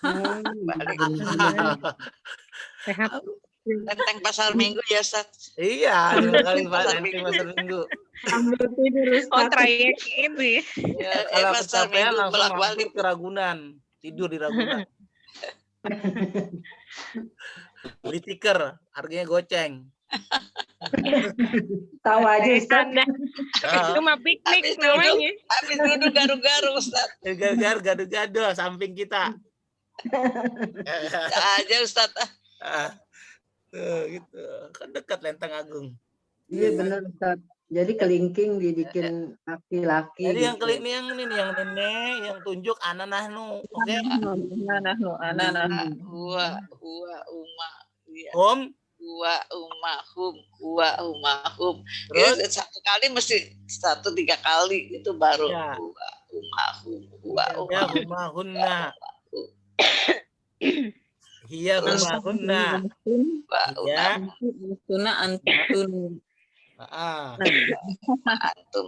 Balik. Sehat. Lenteng pasar minggu ya, Ustaz. Iya, 5 kali Pasar lenteng pasar minggu. Sambil tidur Oh, Ustaz. trayek itu ya. Ya, kalau pasar kecapean minggu langsung bolak-balik. mampir ke Ragunan, tidur di Ragunan. Beli tiker, harganya goceng. Tahu aja Ustaz. Anda. Itu mah piknik Habis duduk, namanya. habis duduk garu-garu, Ustaz. Gar-gar gado-gado samping kita. Bisa aja, Ustaz. Ah, tuh, gitu. Kan dekat Lenteng Agung. Iya benar Ustaz. Jadi kelingking dibikin laki-laki Jadi yang gitu. kali ini yang nenek yang tunjuk ana nahnu, oke? Huwa umma. Iya. Om, Huwa ummahum. Huwa ummahum. terus Itu satu kali mesti 1 3 kali itu baru Ya. huwa ummahum. Huwa ya ummahum. humahunna. Hiya humahunna. Huwa Ya. Antuna antun. Ah, antum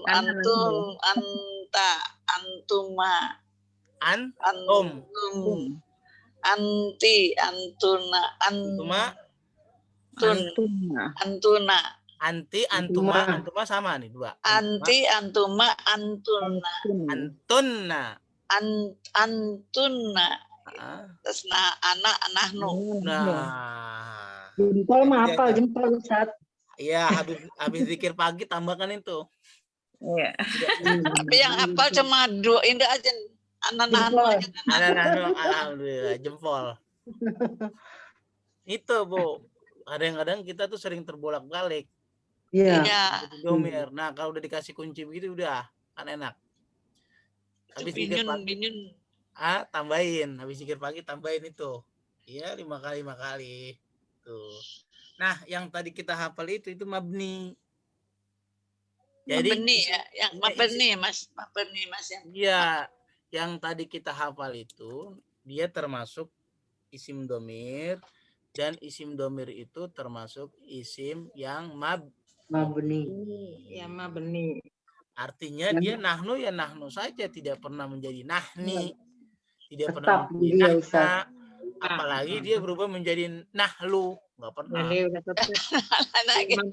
anta antuma antum. antum anti antuna Antuma, antuna anti, antuma sama nih 2. anti antuma antuna Antunna. antuna Ah, terus anak nahnu. Nah, Jempol mah apa jempol Ustaz? iya habis zikir pagi tambahkan itu. Iya. Tapi yang apa cuma 2 indah aja anak nahnu Jempol. aja. Anak-anak, alhamdulillah jempol. Itu Bu, kadang-kadang kita tuh sering terbolak-balik Iya. Iya. domir. Nah kalau udah dikasih kunci begitu udah kan enak. Habis zikir pagi, Binyun tambahin. Habis zikir pagi tambahin itu. Iya 5 kali. Tuh. Nah yang tadi kita hafal itu mabni. Jadi mabeni ya, yang mabeni Mas yang Iya, yang tadi kita hafal itu dia termasuk isim domir dan isim domir itu termasuk isim yang Mabni. Ya mah benih. artinya dia nahnu ya nahnu saja, tidak pernah menjadi nahni, tidak Tetap pernah menjadi dia, nahna, Ustaz. apalagi dia berubah menjadi nahlu, nggak pernah. Jadi udah tetap. anak kita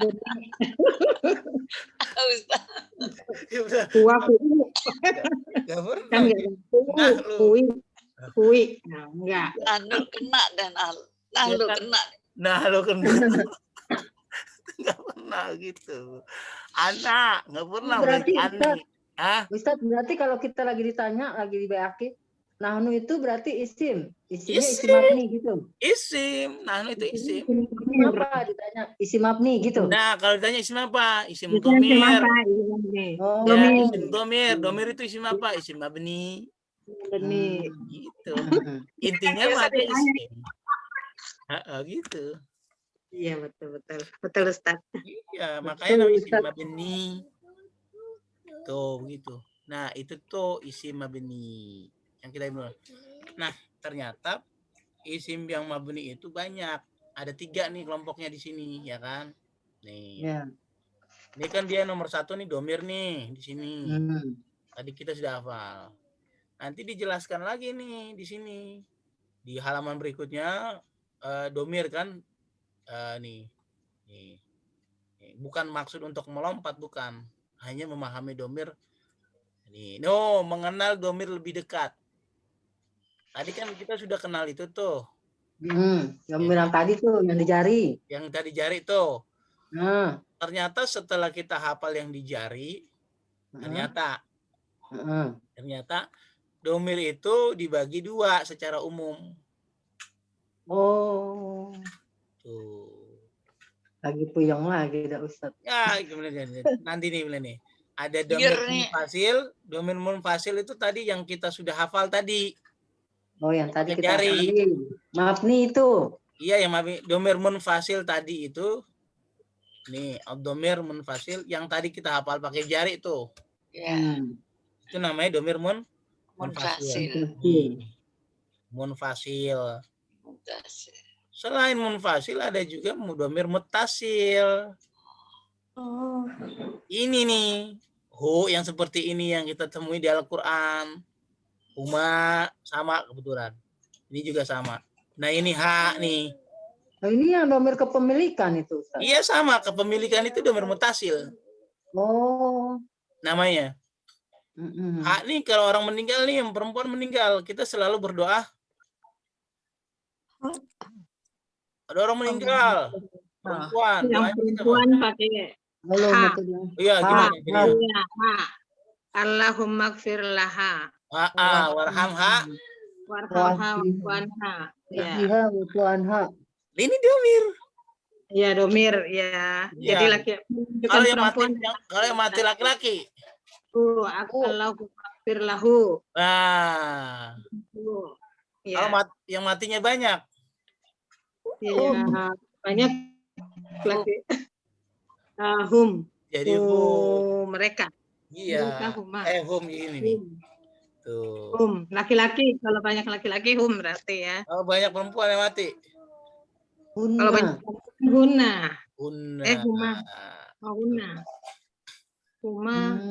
Ustaz. Ya udah, Kuah nggak kan pernah. enggak Nahlu. kui. Nah, enggak. Nahnu kena dan nahnu kan? kena. Nahlu kena. Nggak pernah gitu. Anak nggak pernah Berarti menjadi ani. Ustaz berarti kalau kita lagi ditanya lagi di BAK, nahnu itu berarti isimnya isim mabni gitu. Isim, nahnu itu isim. Isim apa ditanya? Isim mabni gitu. Nah, kalau ditanya isim apa? Isim Itu isim domir. apa? Isim Oh, Ya, domir. isim domir. Domir itu isim apa? Isim mabni. Benih. Gitu. Intinya mah dia isim. Gitu. Iya betul Ustaz. Iya, makanya namanya isim mabni. Tuh, gitu. Nah, itu tuh isim mabni yang kita bilang. Nah, ternyata isim yang mabni itu banyak. Ada 3 nih kelompoknya di sini, ya kan? Nih. Ya. Ini kan dia nomor 1 nih domir nih di sini. Tadi kita sudah hafal. Nanti dijelaskan lagi nih di sini. Di halaman berikutnya domir kan nih. Bukan maksud untuk melompat, bukan. Hanya memahami domir. Nih, mengenal domir lebih dekat. Tadi kan kita sudah kenal itu tuh. Yang bilang tadi tuh yang di jari. Yang tadi jari tuh. Nah. Ternyata setelah kita hafal yang di jari, ternyata domir itu dibagi 2 secara umum. Oh. Tuh. Lagi puyeng lagi dah Ustaz. Ya, nanti nih. Ada domir munfasil. Domir munfasil itu tadi yang kita sudah hafal tadi. Oh, yang tadi kita jari. Mabni itu. Iya, yang domir munfasil tadi itu. Nih, domir munfasil yang tadi kita hafal pakai jari tuh. Ya. Itu namanya domir munfasil. Munfasil. Selain munfasil ada juga domir muttasil. Oh. Ini nih, yang seperti ini yang kita temui di Al-Qur'an. Huma sama kebetulan. Ini juga sama. Nah ini hak nih. Nah, ini yang domir kepemilikan itu, Ustaz. Iya sama, kepemilikan itu domir mutasil Oh. namanya. Mm-mm. Hak nih kalau orang meninggal nih, yang perempuan meninggal, kita selalu berdoa. Ada orang meninggal, perempuan, Yang doanya kita apa? perempuan pakai Halo, Ha. maksudnya. Iya gimana? Jadi, iya, ha. Allahumma gfir laha warhamha. warhamha wa'fuanha. Ya. Iha wa tuanha. Ini domir. Ya, domir ya. Iya. Jadi laki Kalau yang mati, perempuan. kalau yang mati laki-laki. Allahumma gfir lahu. Nah, Ya. kalau yang matinya banyak. Ya, banyak lagi. Hum. Jadi hum. Mereka. Iya. Mereka huma. Hum ini nih. Tuh. Hum. Laki-laki. Kalau banyak laki-laki hum berarti ya. Kalau banyak perempuan yang mati. Kalau banyak huna. Huna. Huma. Huna. Huma.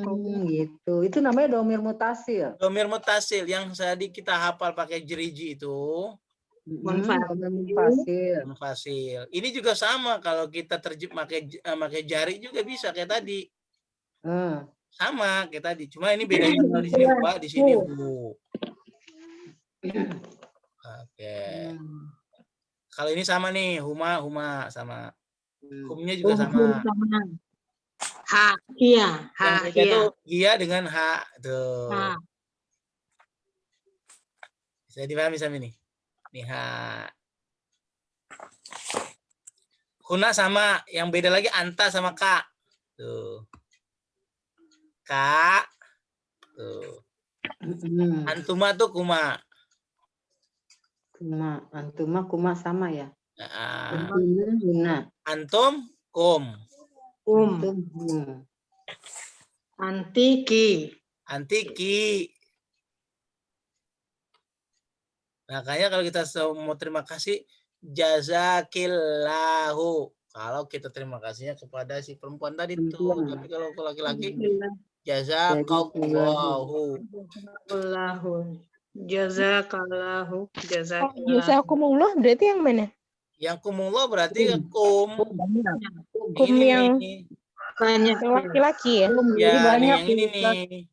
Gitu. Itu namanya domir mutasil. Domir mutasil yang tadi kita hafal pakai jeriji itu. Munfasil. Ini juga sama kalau kita pakai jari juga bisa kayak tadi. Sama kayak tadi. Cuma ini bedanya kalau di sini Pak, di sini Bu. Oke. Kalau ini sama nih, huma sama. Humnya juga sama. Ha, iya, ha, Yang itu iya dengan ha tuh. Ha. Bisa dipahami sama ini. Nih ha. Huna sama, yang beda lagi anta sama ka. Tuh. Ka. Tuh. Antuma tuh kuma. Kuma sama ya. Antum kum. Antiki. Makanya kalau kita mau terima kasih, jazakillahu. Kalau kita terima kasihnya kepada si perempuan tadi tuh. Tapi kalau laki-laki, jazakallahu. Jazakallahu. Jazakumullah berarti yang mana? Yang kumullah berarti kum. Kum yang banyak laki-laki ya? Ya, banyak yang ini nih.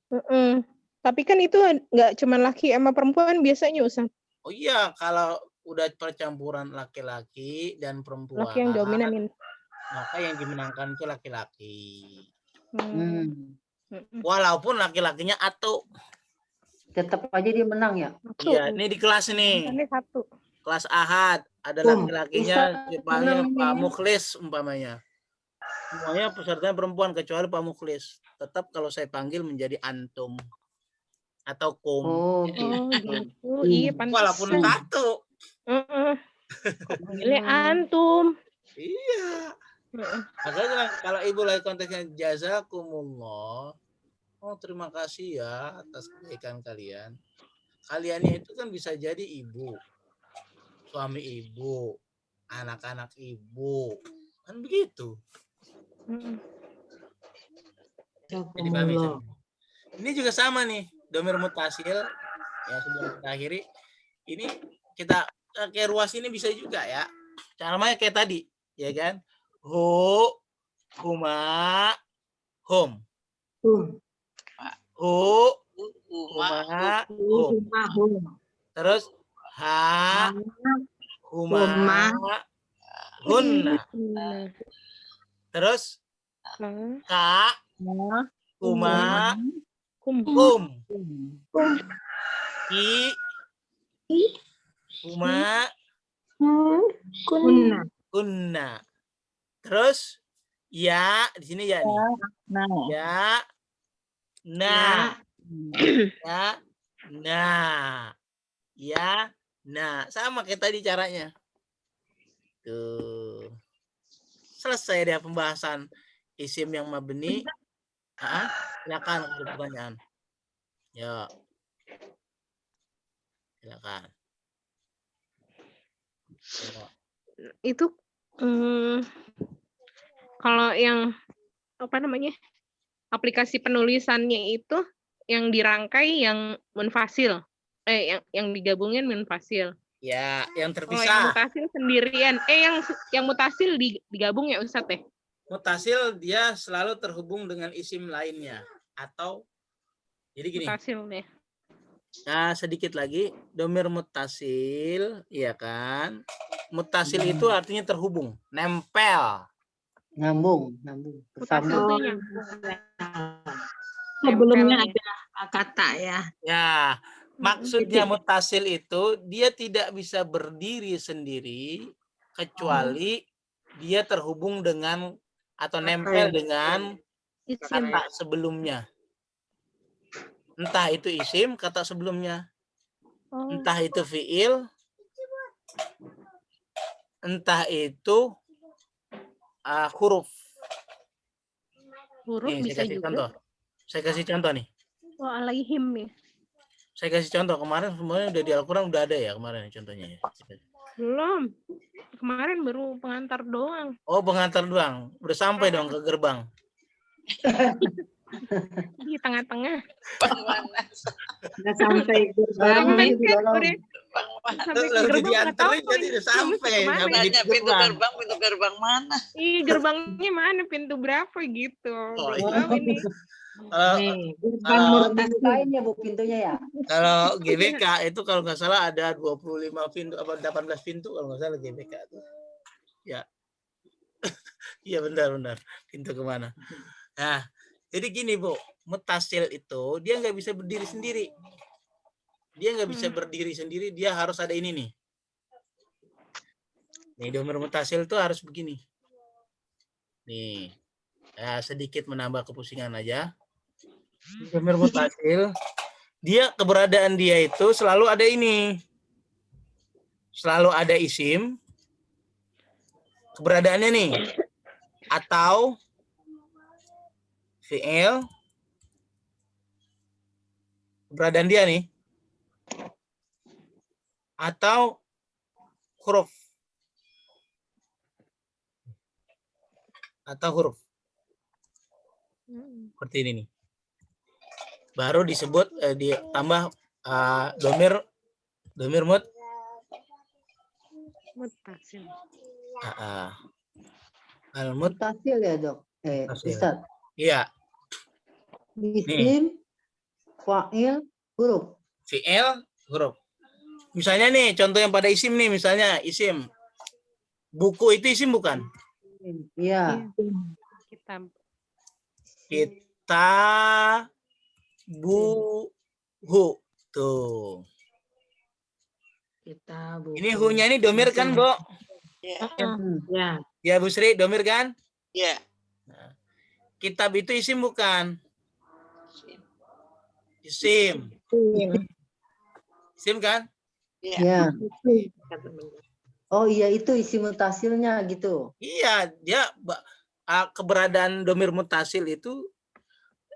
Tapi kan itu nggak cuma laki sama perempuan biasanya, Ustaz. Oh iya, kalau udah percampuran laki-laki dan perempuan, Laki yang dominan. maka yang dimenangkan itu laki-laki. Hmm. Walaupun laki-lakinya atau tetap aja dia menang ya. iya, ini di kelas nih. Satu. Kelas Ahad, ada laki-lakinya dipanggil Pak Mukhlis umpamanya. Semuanya pesertanya perempuan kecuali Pak Mukhlis. Tetap kalau saya panggil menjadi antum atau kum. Gitu. Iya, Walaupun satu. Panggilnya antum. Iya. Makanya kalau ibu lagi konteksnya jazakumullah. Oh, terima kasih ya atas kebaikan kalian. Kaliannya itu kan bisa jadi ibu, suami ibu, anak-anak ibu. Kan begitu. Jadi pahami. Ini juga sama nih, domir mutasil. Ya, sebelum kita akhiri. Ini kita kayak ruas ini bisa juga ya. Caranya kayak tadi, ya kan? Hu, huma, hum. Hu, huma, hum. Terus ha, huma, hunna. Terus ka, huma, hum. Ki, huma, kunna. Terus ya di sini ya nih. Ya, nah, ya, nah, ya, nah, sama kayak tadi caranya. Tuh, selesai deh pembahasan isim yang mabni. Silakan ada pertanyaan. Ya, silakan. Itu kalau yang apa namanya? Aplikasi penulisannya itu yang dirangkai yang munfasil. Yang digabungin munfasil. Ya, yang Oh, yang terpisah. mutasil sendirian. Yang mutasil digabung ya Ustadz ya? Mutasil dia selalu terhubung dengan isim lainnya. Atau, jadi gini. Mutasil deh. Nah, sedikit lagi. Domir mutasil, iya kan? Mutasil itu artinya terhubung. Nempel. Nyambung. Mutasil Bersambung. tuh Oh, nyambung. sebelumnya Nempel ada kata ya. Ya, maksudnya mutasil itu dia tidak bisa berdiri sendiri kecuali dia terhubung dengan atau nempel dengan isim. kata sebelumnya. Entah itu isim, kata sebelumnya. Oh, Entah itu fiil, entah itu huruf. huruf Nih, bisa juga. Saya kasih contoh nih. Oh, alaihim ya. Saya kasih contoh. Kemarin semuanya udah di Al-Quran udah ada ya kemarin contohnya ya. Belum. Kemarin baru pengantar doang. Oh, pengantar doang. Udah sampai dong ke gerbang. Di tengah-tengah. Bang mana? Udah sampai Sampai gerbang. kan udah Bang mana? sampai ke Lalu gerbang nggak diantar tahu jadi udah sampai. kemana. Sampai di Nanya pintu gerbang mana? Ih, gerbangnya mana? Pintu berapa gitu? Oh, Belum iya. tahu ini. Nih, gerbang Harus mutasil. dibukain ya Bu pintunya ya. Kalau GBK itu kalau nggak salah ada 25 pintu apa 18 pintu kalau nggak salah GBK itu. Ya. Iya benar. Pintu kemana? Nah, jadi gini Bu, mutasil itu dia nggak bisa berdiri sendiri. Dia nggak bisa berdiri sendiri, dia harus ada ini nih. Nih, domir mutasil itu harus begini. Nih, ya sedikit menambah kepusingan aja. Domir mutasil, dia keberadaan dia itu selalu ada ini. Selalu ada isim. Keberadaannya nih. Atau fi'il. Keberadaan dia nih. Atau huruf. Atau huruf. Seperti ini nih. Baru disebut ditambah domir Mutasil. Al-mut. Mutasil ya Dok. Mutasil. Ustaz. Iya. Isim, fa'il, huruf. Fi'il, huruf. Misalnya nih, contoh yang pada isim nih, misalnya isim. Buku itu isim bukan? Iya. Kitab. Kita buhu. Tuh. Kita buku. Ini hu-nya ini domir kan, Bo? Ya. Ya. Ya, Bu Sri, domir kan? Ya. Nah, kitab itu isim bukan? Isim. Isim kan? Ya. Oh iya itu isi mutasilnya gitu. Iya, dia keberadaan domir mutasil itu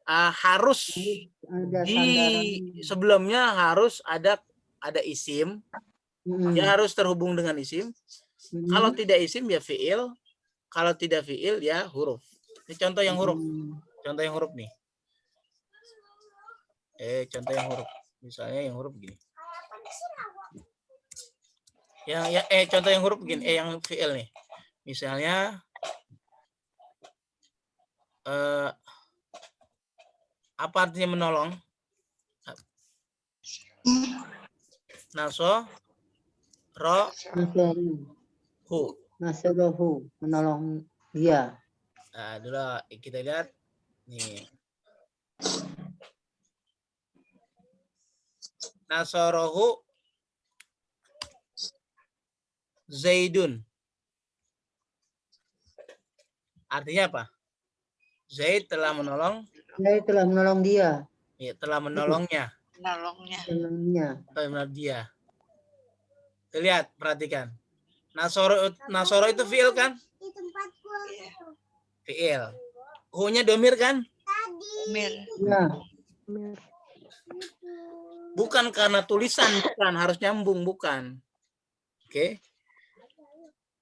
harus Ada di sandaran. sebelumnya harus ada isim. Dia harus terhubung dengan isim. Kalau tidak isim ya fiil. Kalau tidak fiil ya huruf. Ini contoh yang huruf. Contoh yang huruf nih. Contoh yang huruf. Misalnya yang huruf gini. Contoh yang huruf begini, yang fiil nih. Misalnya apa artinya menolong? Nasrohu, menolong dia. Nah, dulu kita lihat nih. Nasorohu Zaidun. Artinya apa? Zaid telah menolong. Zaid telah menolong dia. Ya, telah menolongnya. Menolongnya. Dia. Lihat, perhatikan. Nasoro itu fiil kan? Fiil. Hu-nya domir kan? Domir. Ya. Bukan karena tulisan, bukan harus nyambung, bukan. Oke.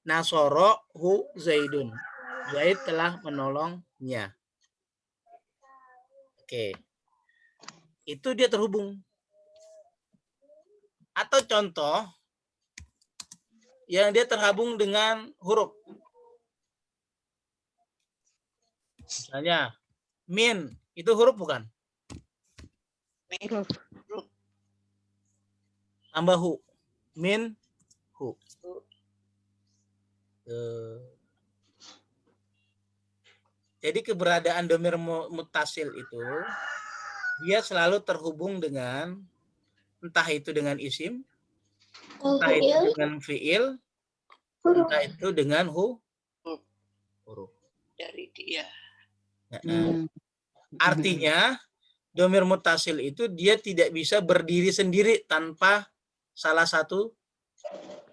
Nasoro hu Zaidun. Zaid telah menolongnya. Oke. Itu dia terhubung. Atau contoh yang dia terhubung dengan huruf. Misalnya, min, itu huruf bukan? Huruf. Tambah hu. Min, hu. Jadi keberadaan domir mutasil itu, dia selalu terhubung dengan, entah itu dengan isim, entah itu dengan fiil, entah itu dengan huruf. Dari dia. Artinya domir mutasil itu dia tidak bisa berdiri sendiri tanpa salah satu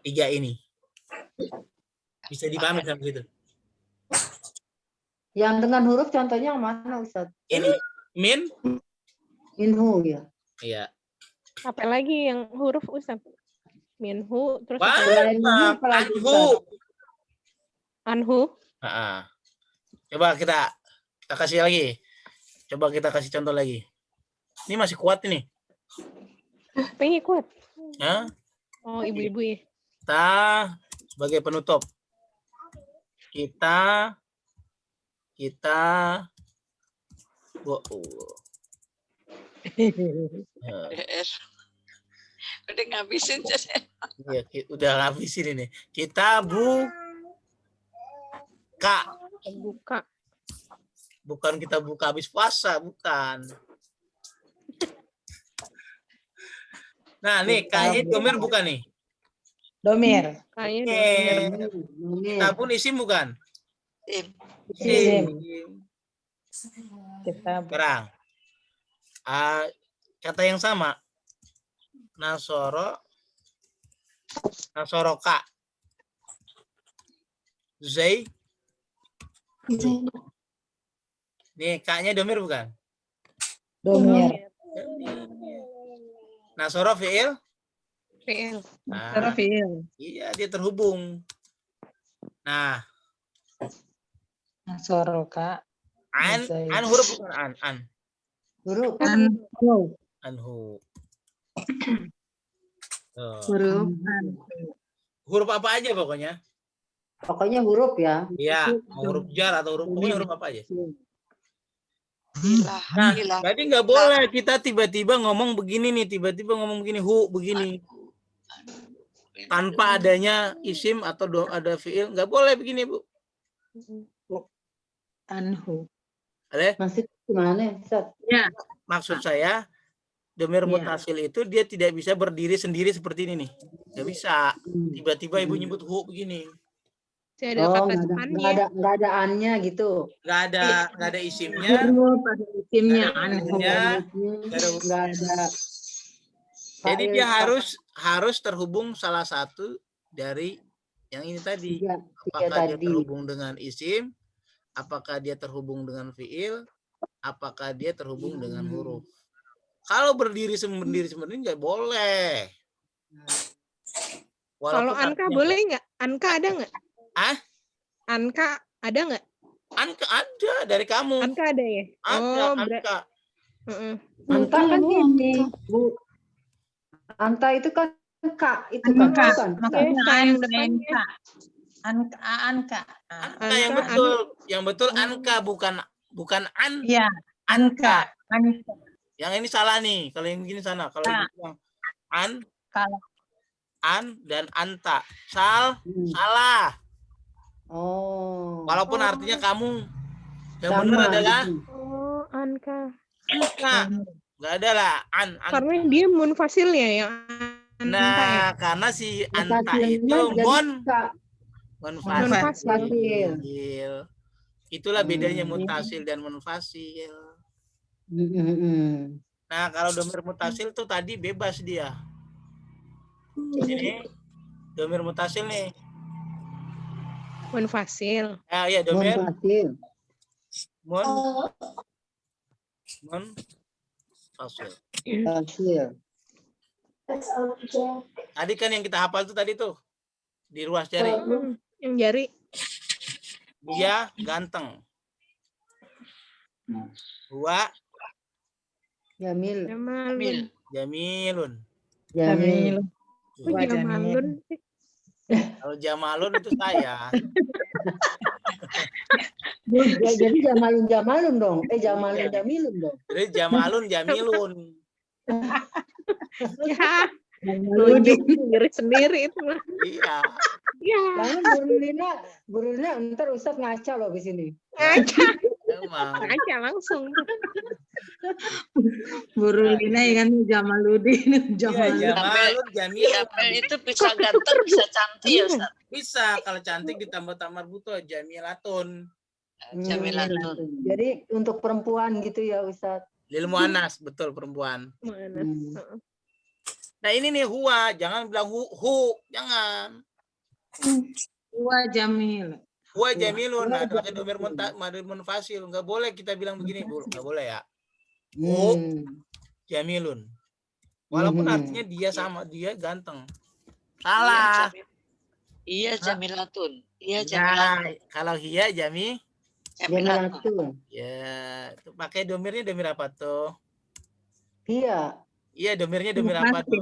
tiga ini. Bisa dipahami sampai situ. Yang dengan huruf contohnya yang mana Ustaz? Ini min, Minhu ya. iya. Apa lagi yang huruf Ustaz? Minhu, terus apa? Selain minhu, apa lagi, Anhu. Ustaz? Anhu. Coba kita kasih lagi. Coba kita kasih contoh lagi. Ini masih kuat ini. Pengen kuat. Ya. Oh, ibu-ibu ya. Kita sebagai penutup. Kita Udah ngabisin. ya, udah ngabisin ini. Kita Buka. bukan kita buka habis puasa, bukan. Nah, nih kayaknya domir bukan nih. Domir. Kayaknya Kita pun isim bukan? Isim. Sekarang kata yang sama. Nasoroka. Zai. Nih kaknya domir bukan? Domir. Nasoro fiil. fiil. Nah, Fiil. iya dia terhubung. Nah, Soroka. an huruf bukan an. Huruf. Anhu. Huruf. Huruf apa aja pokoknya? Pokoknya huruf ya. Iya, mau huruf jar atau pokoknya huruf apa aja. Ilah. Nah, berarti nggak boleh kita tiba-tiba ngomong begini nih, tiba-tiba ngomong begini, begini. Tanpa adanya isim atau ada fiil, nggak boleh begini, Bu. Anhu. Ada? Masih gimana, Ustaz? Ya. Maksud saya, domir mutasil itu dia tidak bisa berdiri sendiri seperti ini nih. Nggak bisa. Tiba-tiba ibu nyebut begini. Saya ada kata depannya. Nggak ada annya gitu. Nggak ada isimnya. Pada isimnya anhu. Nggak ada. Jadi dia harus terhubung salah satu dari yang ini tadi. Apakah dia terhubung dengan isim? Apakah dia terhubung dengan fiil? Apakah dia terhubung dengan huruf? Kalau berdiri sendiri nggak boleh. Kalau Anka boleh nggak? Anka ada nggak? Anka ada nggak? Anka ada dari kamu. Anka ada ya? Ada Anka. Anta kan ini, Bu. Anta itu kan Kak, itu kan bukan. Makanya Anka. Anka yang betul. Yang betul Anka bukan an. Iya, Anka. Yang ini salah nih. Kalau yang begini sana. Kalau yang an dan anta. Salah. Oh. Walaupun artinya kamu. Yang benar adalah Anka. Nggak ada lah Karena dia munfasil ya yang Nah, karena si anta itu munfasil. Itulah bedanya mutasil dan munfasil. Nah, kalau domir mutasil tuh tadi bebas dia. Ini domir mutasil nih. Munfasil. Iya, domir munfasil. Munfasil. Tadi kan yang kita hafal tuh tadi tuh di ruas jari. Yang jari. Dia ganteng. Huwa Jamilun. jamilun. Kok jamalun sih? Kalau Jamalun itu saya. Ya, jadi Jamalun dong. Jamalun Iya. Jamilun dong. Jadi Jamalun Jamilun. Ya, Jamaludin. nunjuk diri sendiri itu mah. Iya. Ya, Jangan Bu Rina, ntar Ustadz ngaca loh di sini. ngaca Emang. langsung. Guru Lina ya kan Jamaludin. Iya, Jamaludin. Jamalun Jamilun. Jamil itu bisa ganteng, bisa cantik ya Ustaz. Bisa kalau cantik ditambah marbuto Jamilatun. Jamilatun. Jadi untuk perempuan gitu ya Ustadz. Lil Muannas, betul perempuan. Mana? Nah ini nih huwa, jangan bilang hu, jangan. Wa Jamil. Huwa Jamilun, nah pakai domir munfasil, nggak boleh kita bilang begini, Bu, nggak boleh ya. Hu Jamilun. Walaupun artinya dia sama, dia ganteng. Salah. Iya Jamilatun. Iya Nah, Jamilatun. kalau hiya Jamilatun. Jamilatun. Ya, itu pakai domirnya domir apa tuh? Iya. Iya, domirnya domir apa tuh?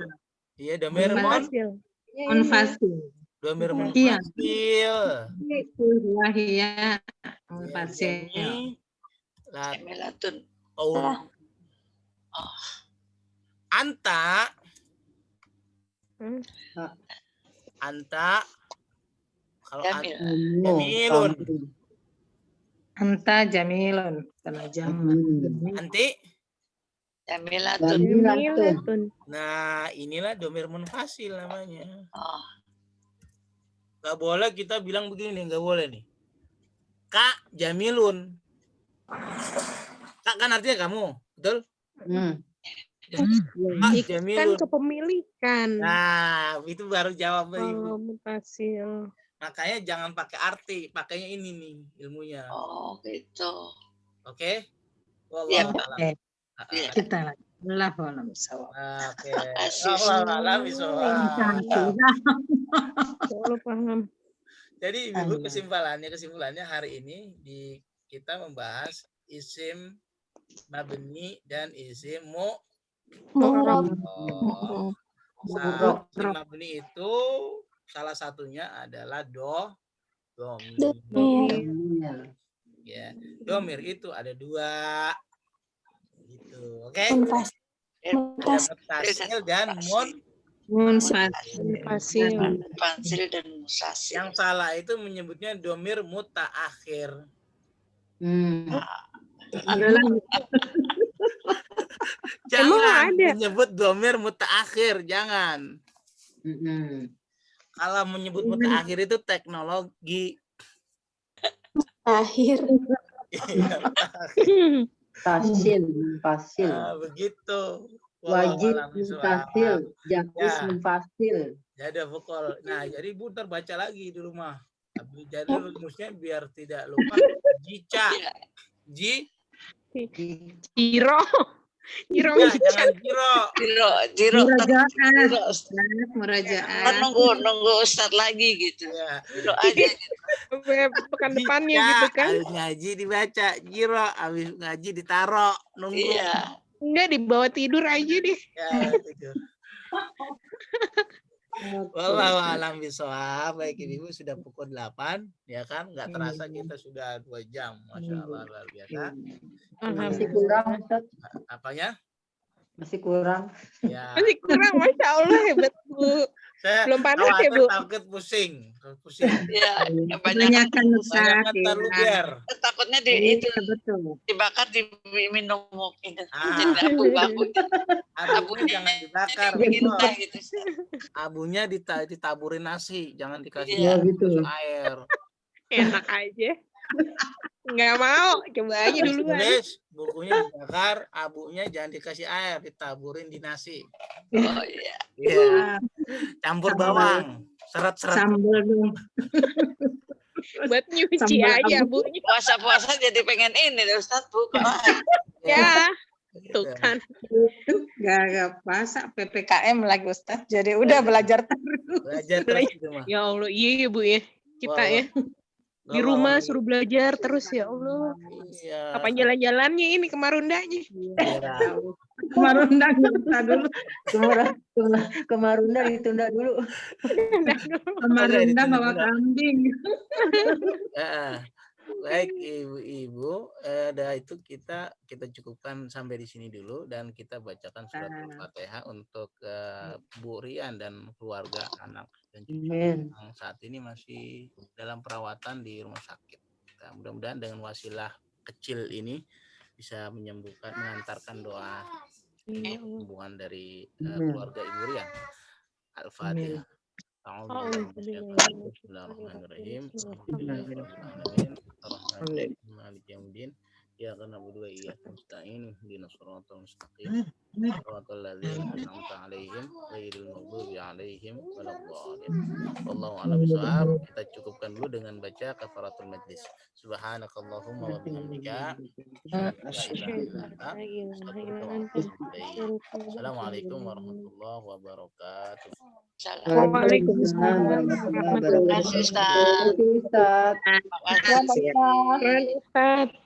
Iya, domir Hasil. Munfasil. domir Iya. munfasil. Wahia munfasil. Jamilatun. Oh. Anta. Anta. Kalau Jamil. Jamilun. Anta Jamilun. Karena Jamal. Anti. Jamilatun. Jamilatun. Nah, inilah domir munfasil namanya. Oh, Gak boleh kita bilang begini, gak boleh nih. Kak Jamilun. Kak kan artinya kamu, betul? Kak Kan Jamilun. kepemilikan. Nah, itu baru jawab Ibu. Mutasil. Makanya jangan pakai arti, pakainya ini nih ilmunya. oh gitu. Oke? Iya, Wallahu Pak. a'lam. Iya. Kita lagi. Allahu a'lam bishawab. Oke. Makasih. Wallahu a'lam bishawab. Kalau paham. Jadi Ibu kesimpulannya hari ini kita membahas isim mabni dan isim Mu'rab. Isim mabni itu salah satunya adalah domir. Ya, domir itu ada dua. Gitu. Oke. Ada mutasil dan Munfasil. Pansil dan musasil. yang salah itu menyebutnya domir mutaakhir. Jangan ada? menyebut domir mutaakhir, jangan. Kalau menyebut mutaakhir itu teknologi. Akhir. Fasil. Nah, begitu. Wajib Wallahu a'lam bishawab. munfasil, jakus Ya. munfasil. Jadi pokok. Nah, jadi Ibu ntar baca lagi di rumah. Tapi jadi rumusnya biar tidak lupa. Jica. Jiro. Jiro. Ya, jangan jiro. Jiro. Murajaat. Murajaat. Nunggu Ustaz lagi gitu. Ya. Jiro aja gitu. Pekan depannya Jica, gitu kan. habis ngaji dibaca. Jiro, habis ngaji ditaro. Nunggu. Iya. Enggak, dibawa tidur aja deh. Ya, tidur. Wallahu a'lam bishawab. Baik Ibu sudah pukul 8 ya kan? Nggak terasa kita sudah 2 jam. Masya Allah luar biasa. Masih kurang, Ustaz. Apanya? Masih kurang. Ya. Masih kurang, Masya Allah, hebat Bu. Saya Belum panas ya, Bu? takut pusing. Pusing. Iya. Kebanyakan Ustaz. Banyak ntar luber. Takutnya Iya, itu betul. dibakar diminum ini. Ah. Jadi abu-abu. Abunya jangan dibakar. Bikin Betul. teh gitu. Abunya ditaburin nasi, jangan dikasih Iya. gitu. air. Enak aja. Nggak mau, coba aja dulu. Tulis bukunya dibakar, abunya jangan dikasih air, ditaburin di nasi. Oh iya. Iya. Campur bawang, seret-seret. Sambal dong. Buat nyuci Sambal aja, abu. Bu. Puasa-puasa jadi pengen ini deh Ustaz buka. Ya, Gitu. tuh kan. Gak puasa PPKM lagi Ustaz. Jadi udah belajar terus. Belajar terus gitu mah. Ya Allah, iya Bu ya. Kita Wah, ya. Di rumah suruh belajar terus ya Allah. Iya. Kapan jalan-jalannya ini ke Marundanya? Iya. Marunda kita dulu. Kemarunda ditunda dulu. Marunda bawa kambing. Baik ibu-ibu, itu kita cukupkan sampai di sini dulu dan kita bacakan surat Al-Fatihah untuk Bu Rian dan keluarga anak dan cucu yang saat ini masih dalam perawatan di rumah sakit. Nah, mudah-mudahan dengan wasilah kecil ini bisa menyembuhkan, mengantarkan doa penyembuhan dari keluarga Ibu Rian. Al-Fatihah. Bismillahirrahmanirrahim. Maliki yaumiddin. Iyyaka na'budu wa iyyaka nasta'in. Ihdinas siratal mustaqim. Siratal ladzina an'amta 'alaihim ghairil maghdubi 'alaihim waladdallin. Wallahu a'lam bishawab. Kita cukupkan dulu dengan baca kafaratul majlis. Subhanakallahumma wa bihamdika. Assalamualaikum warahmatullahi wabarakatuh. Waalaikumsalam warahmatullahi Terima kasih, Ustaz. Ustaz. Terima kasih. wabarakatuh.